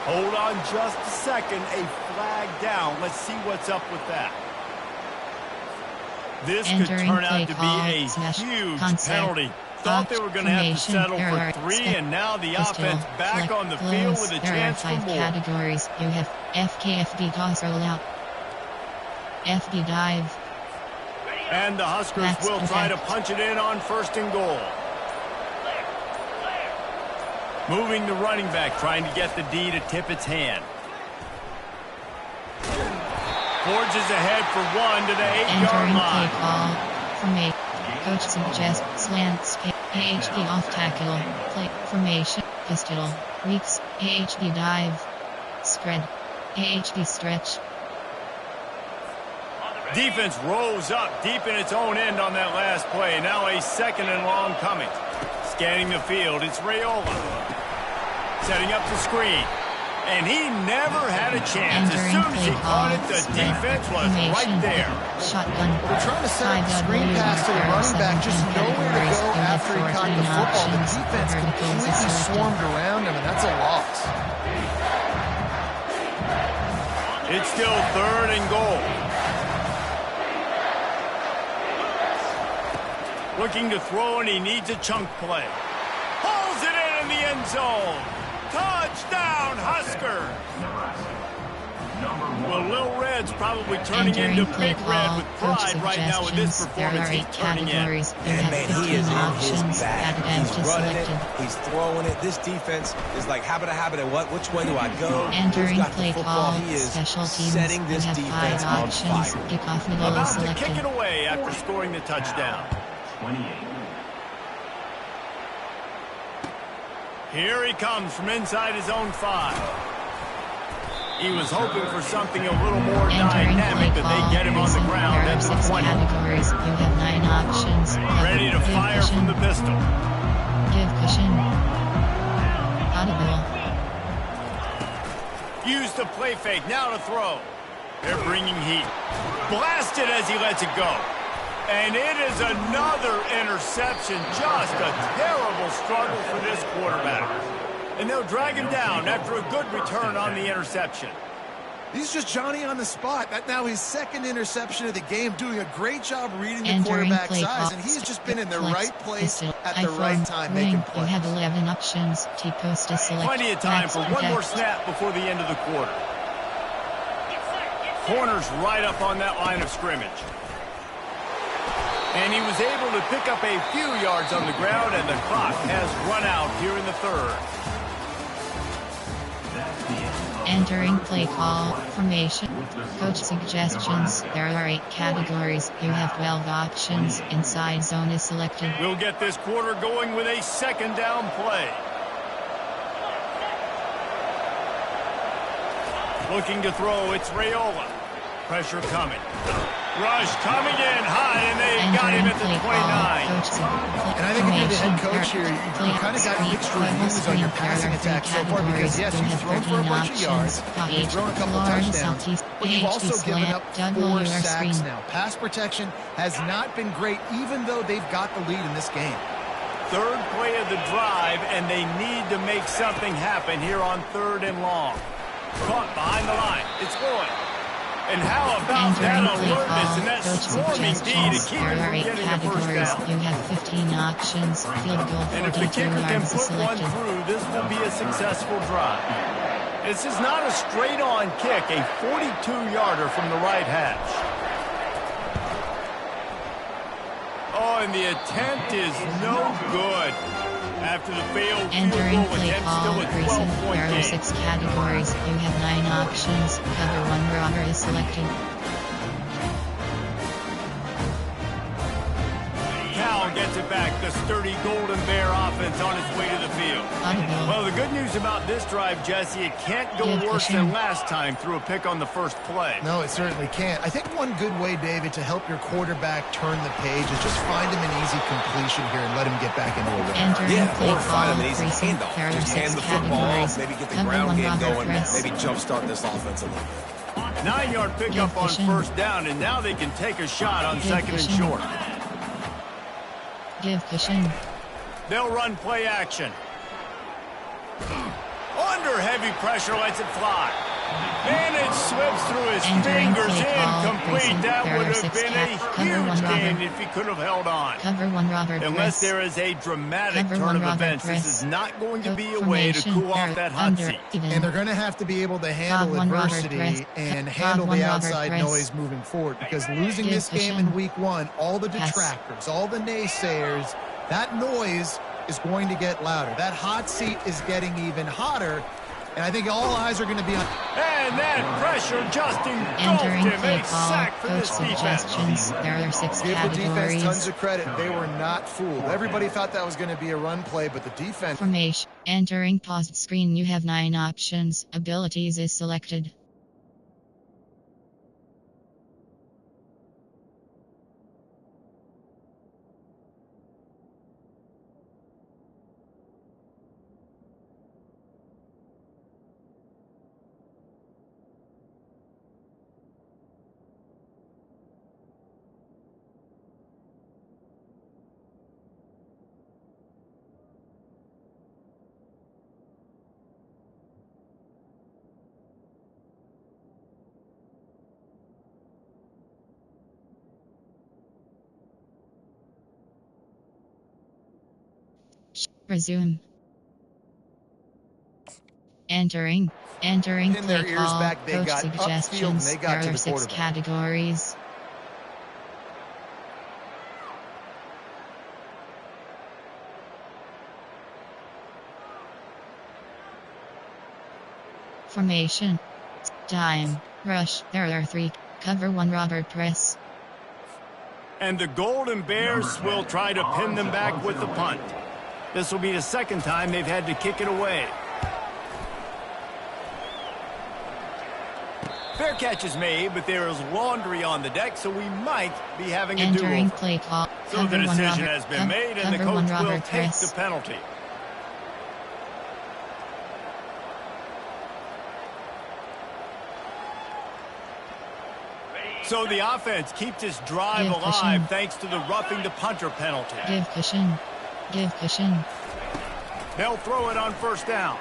Hold on just a second. A flag down. Let's see what's up with that. This could turn out to be a huge penalty. Thought they were going to have to settle for 3, and now the offense back on the field with a chance for more. Categories. You have FKFD toss roll out. FD dive. And the Huskers will try to punch it in on 1st and goal. Moving the running back, trying to get the D to tip its hand. Forges ahead for 1 to the 8-yard line. Entering play call from a coach suggests slants, AHD off tackle, play formation, pistol, weeks, AHD dive, spread, AHD stretch. Defense rose up deep in its own end on that last play. Now a 2nd and long coming. Scanning the field, it's Raiola. Setting up the screen. And he never had a chance. As soon as he caught it, the defense was right there. Shotgun. They're trying to set up the screen pass to the running back, just nowhere to go after he caught the football. The defense completely swarmed around him, and that's a loss. It's still 3rd and goal. Looking to throw, and he needs a chunk play. Pulls it in the end zone. Touchdown, Husker! Well, Lil Red's probably turning into Big Red with pride right now with this performance he's turning in. And man, he is in his bag. He's running it, he's throwing it. This defense is like habit, which way do I go? Entering Who's got play the football? call, He is special teams. setting this defense on fire. Kickoff middle About to selected. kick it away after scoring the touchdown. 28. Here he comes from inside his own 5. He was hoping for something a little more dynamic, but they get him on the ground at the 20. Categories. You have 9 options. Ready to fire from the pistol. Give cushion. Audible. Use the play fake, now to throw. They're bringing heat. Blasted as he lets it go. And it is another interception. Just a terrible struggle for this quarterback. And they'll drag him down after a good return on the interception. He's just Johnny on the spot. That now his 2nd interception of the game, doing a great job reading the quarterback's eyes, and he's just been in the right place at the right time making plays. You have 11 options. T-post is selected. Plenty of time for one more snap before the end of the quarter. Corner's right up on that line of scrimmage. And he was able to pick up a few yards on the ground, and the clock has run out here in the 3rd. Entering play call, formation, coach suggestions. There are 8 categories. You have 12 options. Inside zone is selected. We'll get this quarter going with a 2nd down play. Looking to throw, it's Raiola. Pressure coming. Rush coming in high, and they got him at the 29. And I think if you're the head coach here, you kind of got mixed reviews on your passing attack so far, because yes, you've thrown for a bunch of yards, you've thrown a couple touchdowns, but you've also given up 4 sacks now. Pass protection has not been great, even though they've got the lead in this game. 3rd play of the drive, and they need to make something happen here on 3rd and long. Caught behind the line. It's going. And how about that alertness and that swarming D to keep him from getting the first down? You have 15 options. Field goal 42 yards And if the kicker can put one selected. through, this will be a successful drive. This is not a straight-on kick, a 42-yarder from the right hash. Oh, and the attempt is no good. After the failed field Entering goal play attempt, call, still a reason. 12-point There are game. 6 categories. You have 9 options. Cover 1 robber is selected. Cal gets it back. The sturdy Golden Bear offense on its way to the field. Audible. Well, the good news about this drive, Jesse, it can't go worse than last time through a pick on the first play. No, it certainly can't. I think one good way, David, to help your quarterback turn the page is just find him an easy completion here and let him get back into a run. Entering play Or find call, him an easy reason. handoff. There are Just 6 hand the football categories. off, maybe get the Cover ground 1 game robber going, press. maybe jumpstart this offense a little bit. 9-yard pickup on first down, and now they can take a shot on 2nd and short. Give cushion. They'll run play action. Under heavy pressure, lets it fly. And it slips through his Entering fingers. play call, Incomplete. That there would are have 6 been cat. a Cover 1 huge gain Robert. if he could have held on. Cover 1 Robert Unless press. there is a dramatic Cover turn 1 of Robert events, press. this is not going to be a Formation. way to cool off that hot Under seat. even. And they're going to have to be able to handle Cobb 1 Robert adversity press. and Cobb handle 1 the Robert outside press. noise moving forward. Because losing Give this game cushion. in week 1, all the Pass. detractors, all the naysayers, that noise is going to get louder. That hot seat is getting even hotter. And I think all eyes are going to be on. And that pressure just engulfed Entering him. play A call, sack for coach this defense. suggestions. There are 6 Give the defense categories. tons of credit. They were not fooled. Everybody thought that was going to be a run play, but the defense. Formation. Entering paused screen. You have 9 options. Abilities is selected. Resume. Entering In their play ears call, back, they coach got upfield and suggestions. they got to There are the 6 quarterback. categories. Formation. Time. Rush. There are 3. Cover 1 Robert press. And the Golden Bears will try to pin them back with the punt. This will be the second time they've had to kick it away. Fair catch is made, but there is laundry on the deck, so we might be having a Entering do-over. play call. So Cover the 1 decision Robert. has been made, and the Cover 1 coach will Robert take press. the penalty. So the offense keeps this drive Give alive cushion. thanks to the roughing the punter penalty. Give cushion. Give cushion. They'll throw it on first down.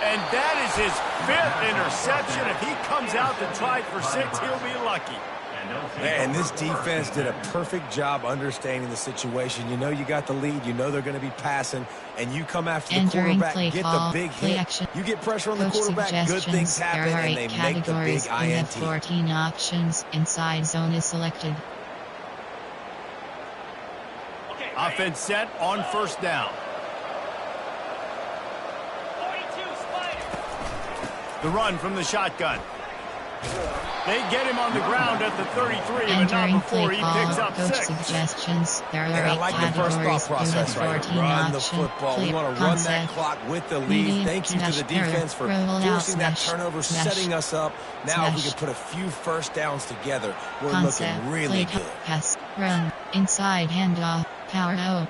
And that is his 5th interception. If he comes out to try for 6, he'll be lucky. Man, this defense did a perfect job understanding the situation. You know you got the lead. You know they're going to be passing. And you come after the Entering quarterback, play get call, the big play hit. action. You get pressure on the Coach quarterback, good things suggestions. happen, There are and 8 they make the big categories. You have INT. 14 options. Inside zone is selected. Offense set on first down. The run from the shotgun. They get him on the ground at the 33, but not Entering before play he call, picks up coach 6. suggestions. There are And I 8 like the first categories. thought process You have right 14 here. Run the options. football. We Play want to run that concept. clock with the lead. Medium, Thank you to the smash, defense for roll out, forcing that smash, turnover, smash, setting us up. Now if we smash. can put a few first downs together, we're Concept. looking really Play good. pass. Run. Inside handoff. Power O.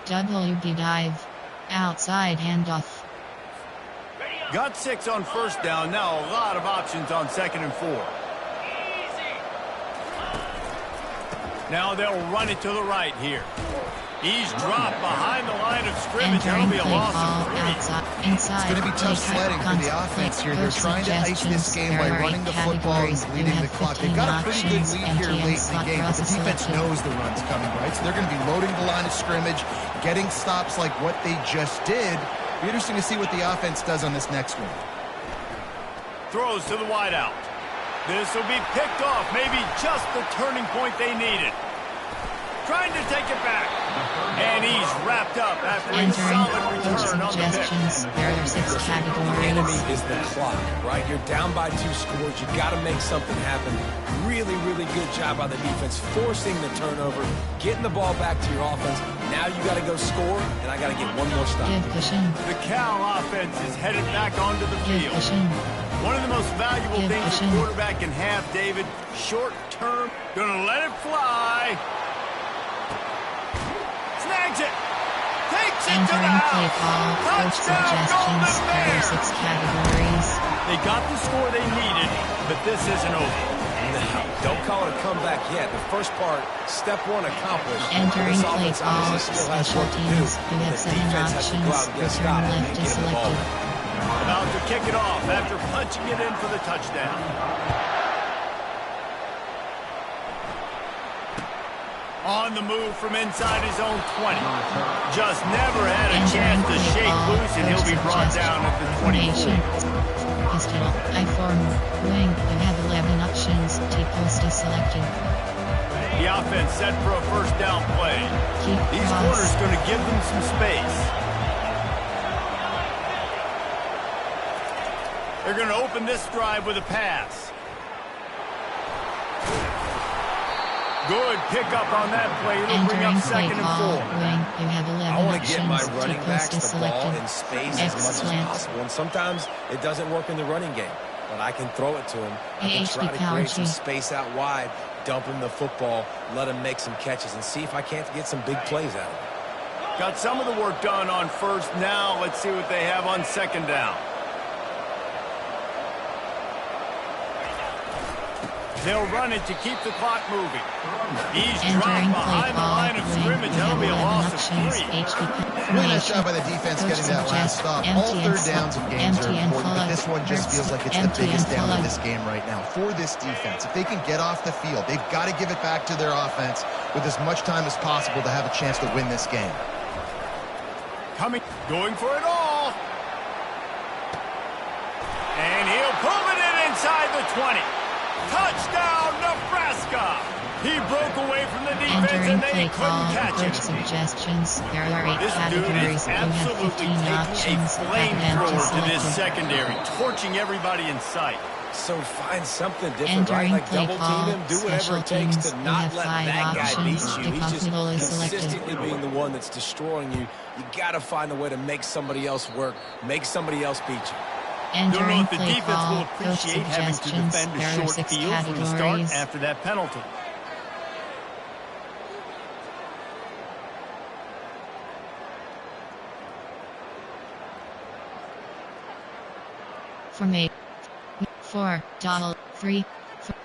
WB dive. Outside handoff. Got 6 on first down. Now a lot of options on 2nd and 4. Now they'll run it to the right here. He's dropped behind the line of scrimmage. That'll Entering be a play loss call. of 3. Outside. Inside. It's going to be tough play sledding for the concept. offense here. Coach They're trying to ice this suggestions. game by There are running 8 the football and categories. You bleeding the have clock. They've 15 got a pretty good options. lead here MTN late in the slot game, but the process defense selected. knows the run's coming, right? So they're going to be loading the line of scrimmage, getting stops like what they just did. Be interesting to see what the offense does on this next one. Throws to the wideout. This will be picked off. Maybe just the turning point they needed. Trying to take it back. And he's wrapped up after a Entering solid coach return on the pick. suggestions. There are 6 The enemy categories. is the clock, right? You're down by 2 scores. You got to make something happen. Really, really good job by the defense, forcing the turnover, getting the ball back to your offense. Now you got to go score, and I got to get one more stop. Give cushion. The Cal offense is headed back onto the Give field. cushion. One of the most valuable Give things a cushion. quarterback can have, David, short term, gonna let it fly. Snags it. Takes it to the Entering play house. call. Coach Touchdown, suggestions. Golden There are Bears. 6 categories. They got the score they needed, but this isn't over. Don't call it a comeback yet. The first part, step one accomplished. Entering This play offense call, obviously still has special work to do. teams. You have The 7 defense has to go out options. and get a Return stop and left get is the ball. selected. About to kick it off after punching it in for the touchdown. On the move from inside his own 20. Just never had a chance to shake loose, and he'll be brought down at the 24. Pistol, I-form, wing. You have 11 options. T-post is selected. The offense set for a first down play. Keep These cross. corners going to give them some space. They're going to open this drive with a pass. Good pickup on that play. It'll bring up Entering play 2nd and call, 4. wing. You have 11 I want to get my options. running backs T-post is the ball selected. in space as much as Excellent. possible. And sometimes it doesn't work in the running game, but I can throw it to him. I can try to power create some G. space out wide, dump him the football, let him make some catches, and see if I can't get some big plays out of him. Got some of the work done on first. Now let's see what they have on 2nd down. They'll run it to keep the clock moving. He's dropped Entering play behind the call, line of wing. scrimmage. You That'll have be a 11 loss of options. 3. Really nice job by the defense getting that last stop. All third downs in games are important, but this one just feels like it's the biggest down in this game right now. For this defense, if they can get off the field, they've got to give it back to their offense with as much time as possible to have a chance to win this game. Going for it all. And he'll pull it in inside the 20. Touchdown, Nebraska! He broke away from the defense Entering and they play couldn't call, catch quick him. suggestions. There are 8 This dude categories. is You have absolutely 15 taking a options. flamethrower to this selected. secondary, torching everybody in sight. So find something different, right? Entering Like play double call, team him, do whatever special it takes teams. to You not have let 5 that guy beat options. you. He's just Default is selected. consistently being the one that's destroying you. You got to find a way to make somebody else work, make somebody else beat you. Don't know Entering if the play defense will call, coach appreciate having to suggestions. defend a There are short 6 field from the start categories. after that penalty. Formate 4 Donald 3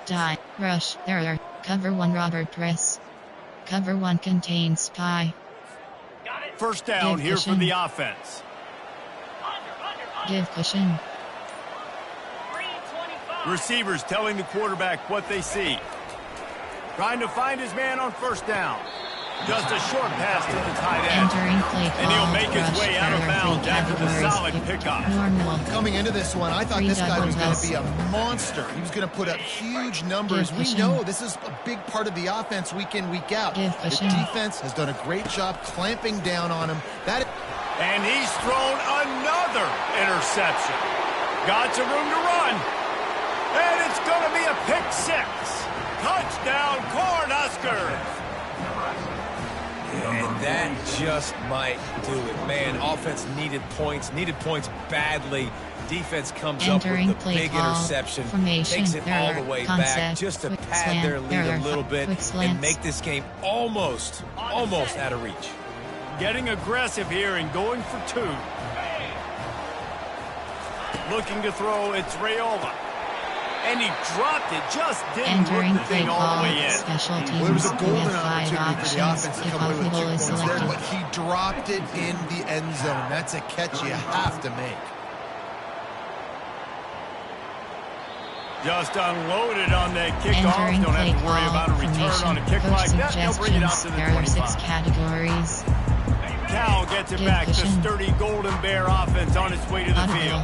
Die Rush. There are cover 1 Robert Press. Cover 1 contains spy. First down Give here for cushion. the offense. Give cushion. Receivers telling the quarterback what they see. Trying to find his man on first down. Just a short pass to the tight end. Entering play call. And he'll make his Rush. way out of There are 3 bounds after the categories. solid Give pickup. Normal. Coming into this one, I thought Three this guy was going double to be a monster. He was going to put up huge numbers. Give We cushion. know this is a big part of the offense week in, week out. Give The cushion. defense has done a great job clamping down on him. And he's thrown another interception. Got some room to run. And it's going to be a pick 6. Touchdown, Cornhuskers. And that just might do it. Man, offense needed points badly. Defense comes Entering up with the play big call, interception, formation, takes it there all are the way concept, back just to quick pad slant, their lead there a are little bit quick and slants. make this game almost out of reach. Getting aggressive here and going for 2. Looking to throw, it's Rayola. And he dropped it, just didn't Entering whip the play thing all call. the way in. Special teams. Well, it was a You golden have 5 opportunity for the options. offense to If come away with 2 Buffalo is points there, selected. but he dropped it in the end zone. That's a catch you have to make. Just unloaded on that kickoff. Entering Don't play have to worry call, about a return on a kick formation, like coach that. They'll bring it out to suggestions. the There are 6 25. categories. Cal gets it Give back. The cushion. sturdy Golden Bear offense on its way to the Audible. field.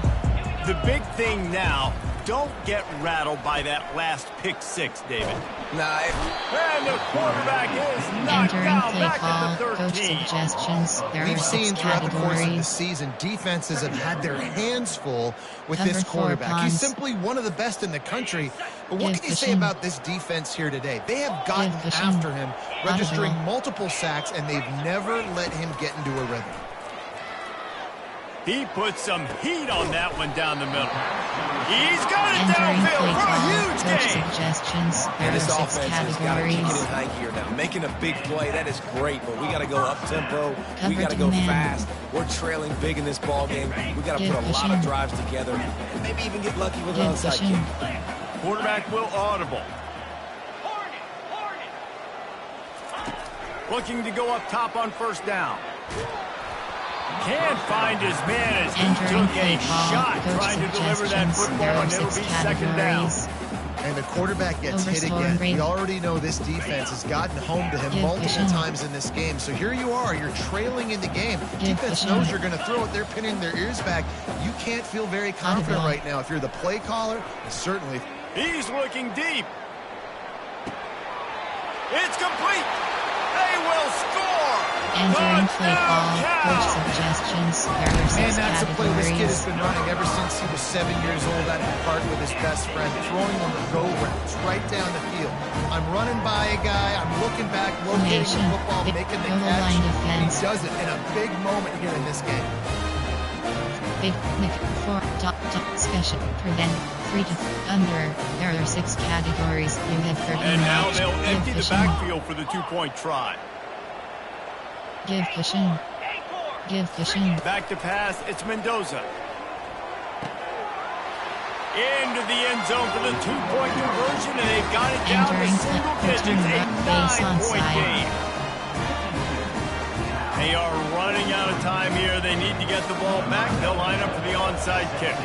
The big thing now, don't get rattled by that last pick 6, David. Nah, And the quarterback is knocked Entering down play back call, at the coach 13. suggestions. There We've are 6 seen throughout the course of the categories. season, defenses have had their hands full with Cover this 4 quarterback. He's punts. simply one of the best in the country. But what Give can you say cushion. about this defense here today? They have gotten Give cushion. after him, registering Audible. multiple sacks, and they've never let him get into a rhythm. He put some heat on that one down the middle. He's got it Entering downfield play for a call, huge coach gain. suggestions. There and are this 6 offense has got to kick it in categories. high gear now. Making a big play, that is great, but we got to go up-tempo. We Cover got to two go man. fast. We're trailing big in this ball game. We got to Give put a lot cushion. of drives together and maybe even get lucky with an Give onside cushion. kick. Quarterback will audible. Looking to go up top on first down. Can't find his man as he took a shot trying to deliver that football, and it'll be second down. And the quarterback gets hit again. We already know this defense has gotten home to him multiple times in this game. So here you are, you're trailing in the game. Defense knows you're going to throw it. They're pinning their ears back. You can't feel very confident right now. If you're the play caller, certainly. He's looking deep. It's complete. They will score. Entering play call, coach suggestions, there are 6 And that's a play this kid has categories. been running ever since he was 7 years old at the park with his best friend, throwing them go routes right down the field. I'm running by a guy, I'm looking back, locating the football, making the catch, and he does it in a big moment here in this game. Big Nick 4 special prevent 3 to under. There are 6 categories. You have 13 And now routes. they'll Give empty the cushion. backfield for the two-point try. Give cushion. Give cushion. Back to pass, it's Mendoza. Into the end zone for the two-point conversion, and they've got it down to Entering single digits, return a base 9-point onside. game. They are running out of time here. They need to get the ball back. They'll line up for the onside kick.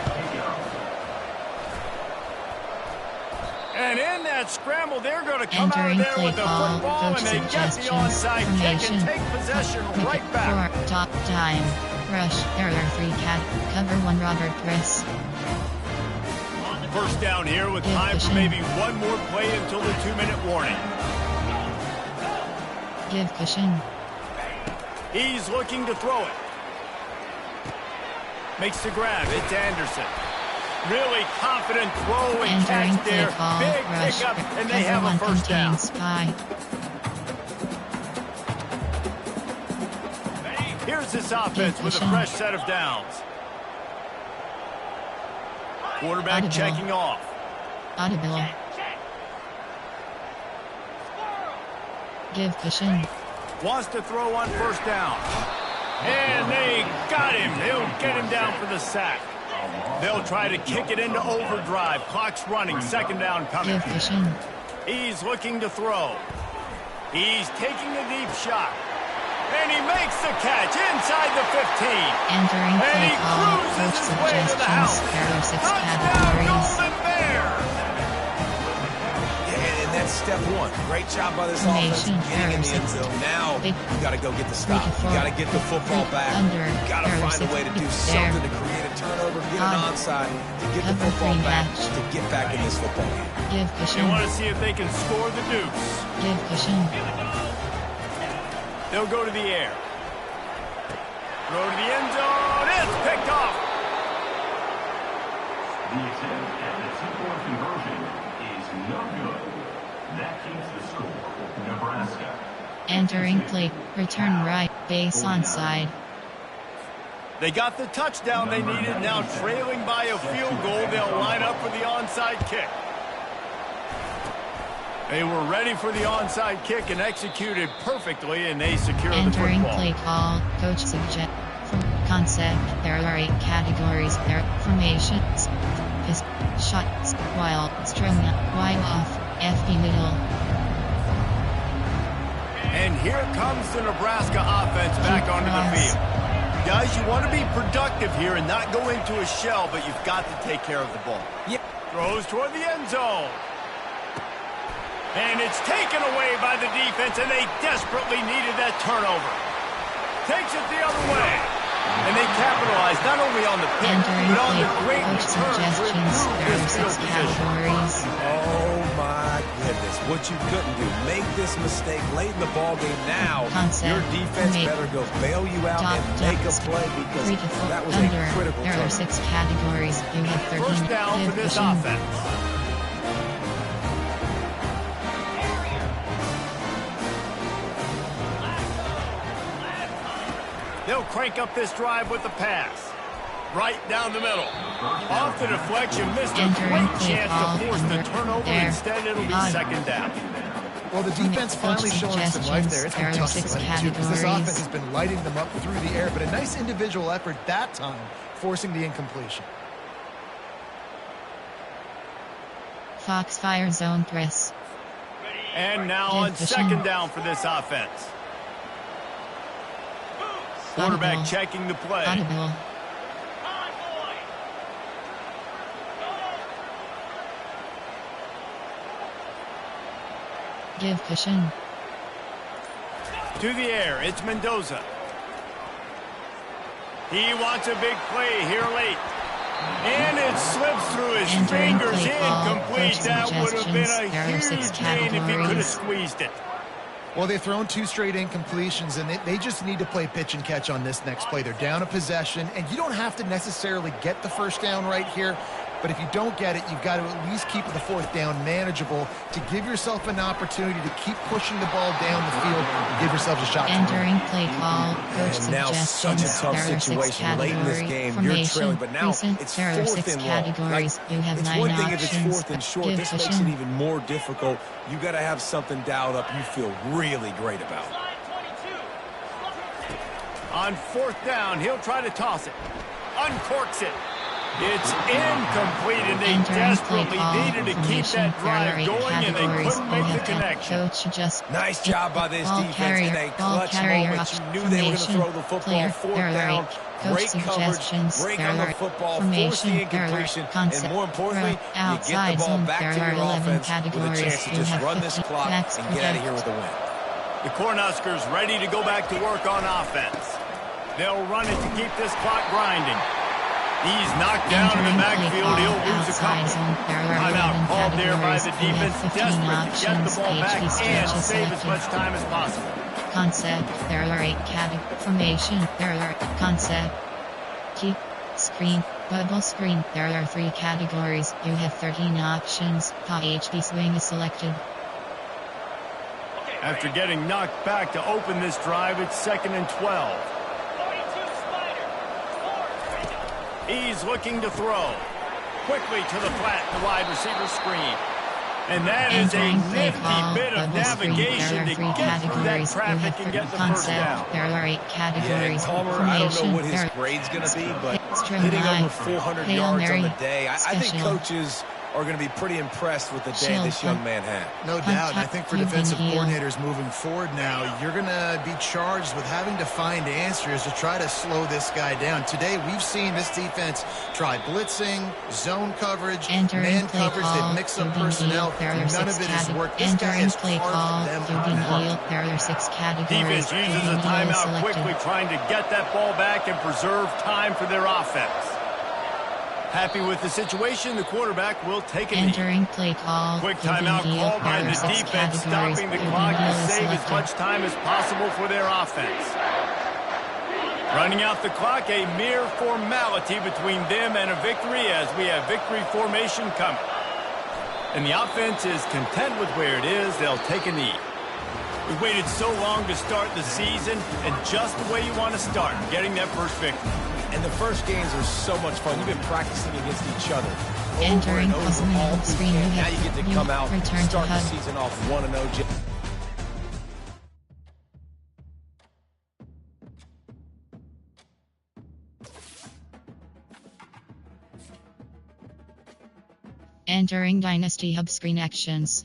And in that scramble, they're going to come out of Entering there play with the call, football, coach and they get the suggestions, onside kick formation. and take possession right back. 4 top time. Rush. There are 3 cat. Cover 1 Robert press. First down here with Give time for cushion. maybe one more play until the 2-minute warning. Give cushion. He's looking to throw it. Makes the grab. It's Anderson. Really confident throw and Entering catch play there. call, Big rush. pickup, and they Cover have a 1 first down. contains spy. Here's this offense with a cushion. fresh set of downs. Quarterback Audible. checking off. Audible. Give cushion. Wants to throw on first down. And they got him. They'll get him down for the sack. They'll try to kick it into overdrive. Clock's running. Second down coming. Give cushion. He's looking to throw. He's taking a deep shot. And he makes the catch inside the 15. Entering And play he call, cruises coach his way to the house. suggestions. There are 6 Touchdown, categories. Golden Bears! Yeah, and that's step 1. Great job by this Formation, offense getting in the end there are zone. Now, Big you got to go get the 3 stop. to 4. You got to get the football back. Under. You got to There are find a 6 way to do there. something to create a turnover, get an On. onside, to get the Cover football 3 back, match. to get back in this football game. Give They cushion. want to see if they can score the deuce. Give cushion. They'll go to the air. Throw to the end zone. It's picked off. The attempt at the two-point conversion is no good. That keeps the score. Nebraska. Entering play. Return right. Base onside. They got the touchdown they needed. Now trailing by a field goal. They'll line up for the onside kick. They were ready for the onside kick and executed perfectly, and they secure the Entering football. play call, coach suggest. From concept, there are 8 categories. There formations, shots, wild, strung, wide off, FB middle. And here comes the Nebraska offense back onto the field. Guys, you want to be productive here and not go into a shell, but you've got to take care of the ball. Yep. Throws toward the end zone. And it's taken away by the defense, and they desperately needed that turnover. Takes it the other way. And they capitalize not only on the pick, Entering but on play, the great coach return to suggestions. improve There are this field 6 position. categories. Oh, my goodness. What you couldn't do. Make this mistake late in the ball game now. Concept, Your defense make, better go bail you out and make a play because 3 to 4 that was under. a critical There are turn. 6 categories. You have 13. First down Give for this cushion. offense. They'll crank up this drive with the pass. Right down the middle. Off the deflection, missed a Entering great play chance call to force the under. turnover. There. Instead, it'll be On. second down. Well, the defense finally showing some life there. It's been There are tough 6 sledding, too, because this categories. offense has been lighting them up through the air, but a nice individual effort that time, forcing the incompletion. Foxfire zone press. And now Give on cushion. second down for this offense. Quarterback checking the play. Audible. Give cushion. To the air, it's Mendoza. He wants a big play here late. And it slips through his fingers, incomplete. That would have been a huge gain if he could have squeezed it. Well, they've thrown 2 straight incompletions, and they just need to play pitch and catch on this next play. They're down a possession, and you don't have to necessarily get the first down right here, but if you don't get it, you've got to at least keep the 4th down manageable to give yourself an opportunity to keep pushing the ball down the field and give yourselves a shot. Entering play call, coach and now such a tough situation late in this game. You're trailing, but now it's 4th and long. Like, it's one thing if it's 4th and short. This makes it even more difficult. You got to have something dialed up you feel really great about. On 4th down, he'll try to toss it. Uncorks it. It's incomplete, and they desperately needed to keep that drive going, and they couldn't make the connection. Nice job by this defense in a clutch moment. You knew they were going to throw the football 4th down. Great coverage, break on the football, force the incompletion, and more importantly, you get the ball back to your offense with a chance to just run this clock and get out of here with a win. The Cornhuskers ready to go back to work on offense. They'll run it to keep this clock grinding. He's knocked down in the backfield. He'll lose a couple. Timeout called there by the defense, desperate to get the ball back and save as much time as possible. Concept, there are 8 categories. Formation, there are concept. Keep, screen, bubble screen, there are 3 categories. You have 13 options. HD swing is selected. After getting knocked back to open this drive, it's 2nd and 12. He's looking to throw. Quickly to the flat, the wide receiver screen. And that is a nifty bit of navigation to get through that traffic and get the first down. There are 8 categories. Yeah, Palmer, I don't know what his grade's going to be, but hitting over 400 yards on the day, I think coaches are going to be pretty impressed with the day this young man had. No doubt. And I think for defensive coordinators moving forward now, you're going to be charged with having to find answers to try to slow this guy down. Today, we've seen this defense try blitzing, zone coverage, man coverage. They've mixed up personnel. None of it has worked. This guy has carved them apart. There are 6 categories. Defense uses a timeout quickly, trying to get that ball back and preserve time for their offense. Happy with the situation, the quarterback will take a knee. Entering play call. Quick timeout called by the defense, stopping the clock to save as much time as possible for their offense. Running out the clock, a mere formality between them and a victory as we have victory formation coming. And the offense is content with where it is. They'll take a knee. We waited so long to start the season, and just the way you want to start, getting that first victory. And the first games are so much fun. You've been practicing against each other over Entering and over all through camp. Now you get to come out and start the season off 1-0. Entering Dynasty Hub screen actions.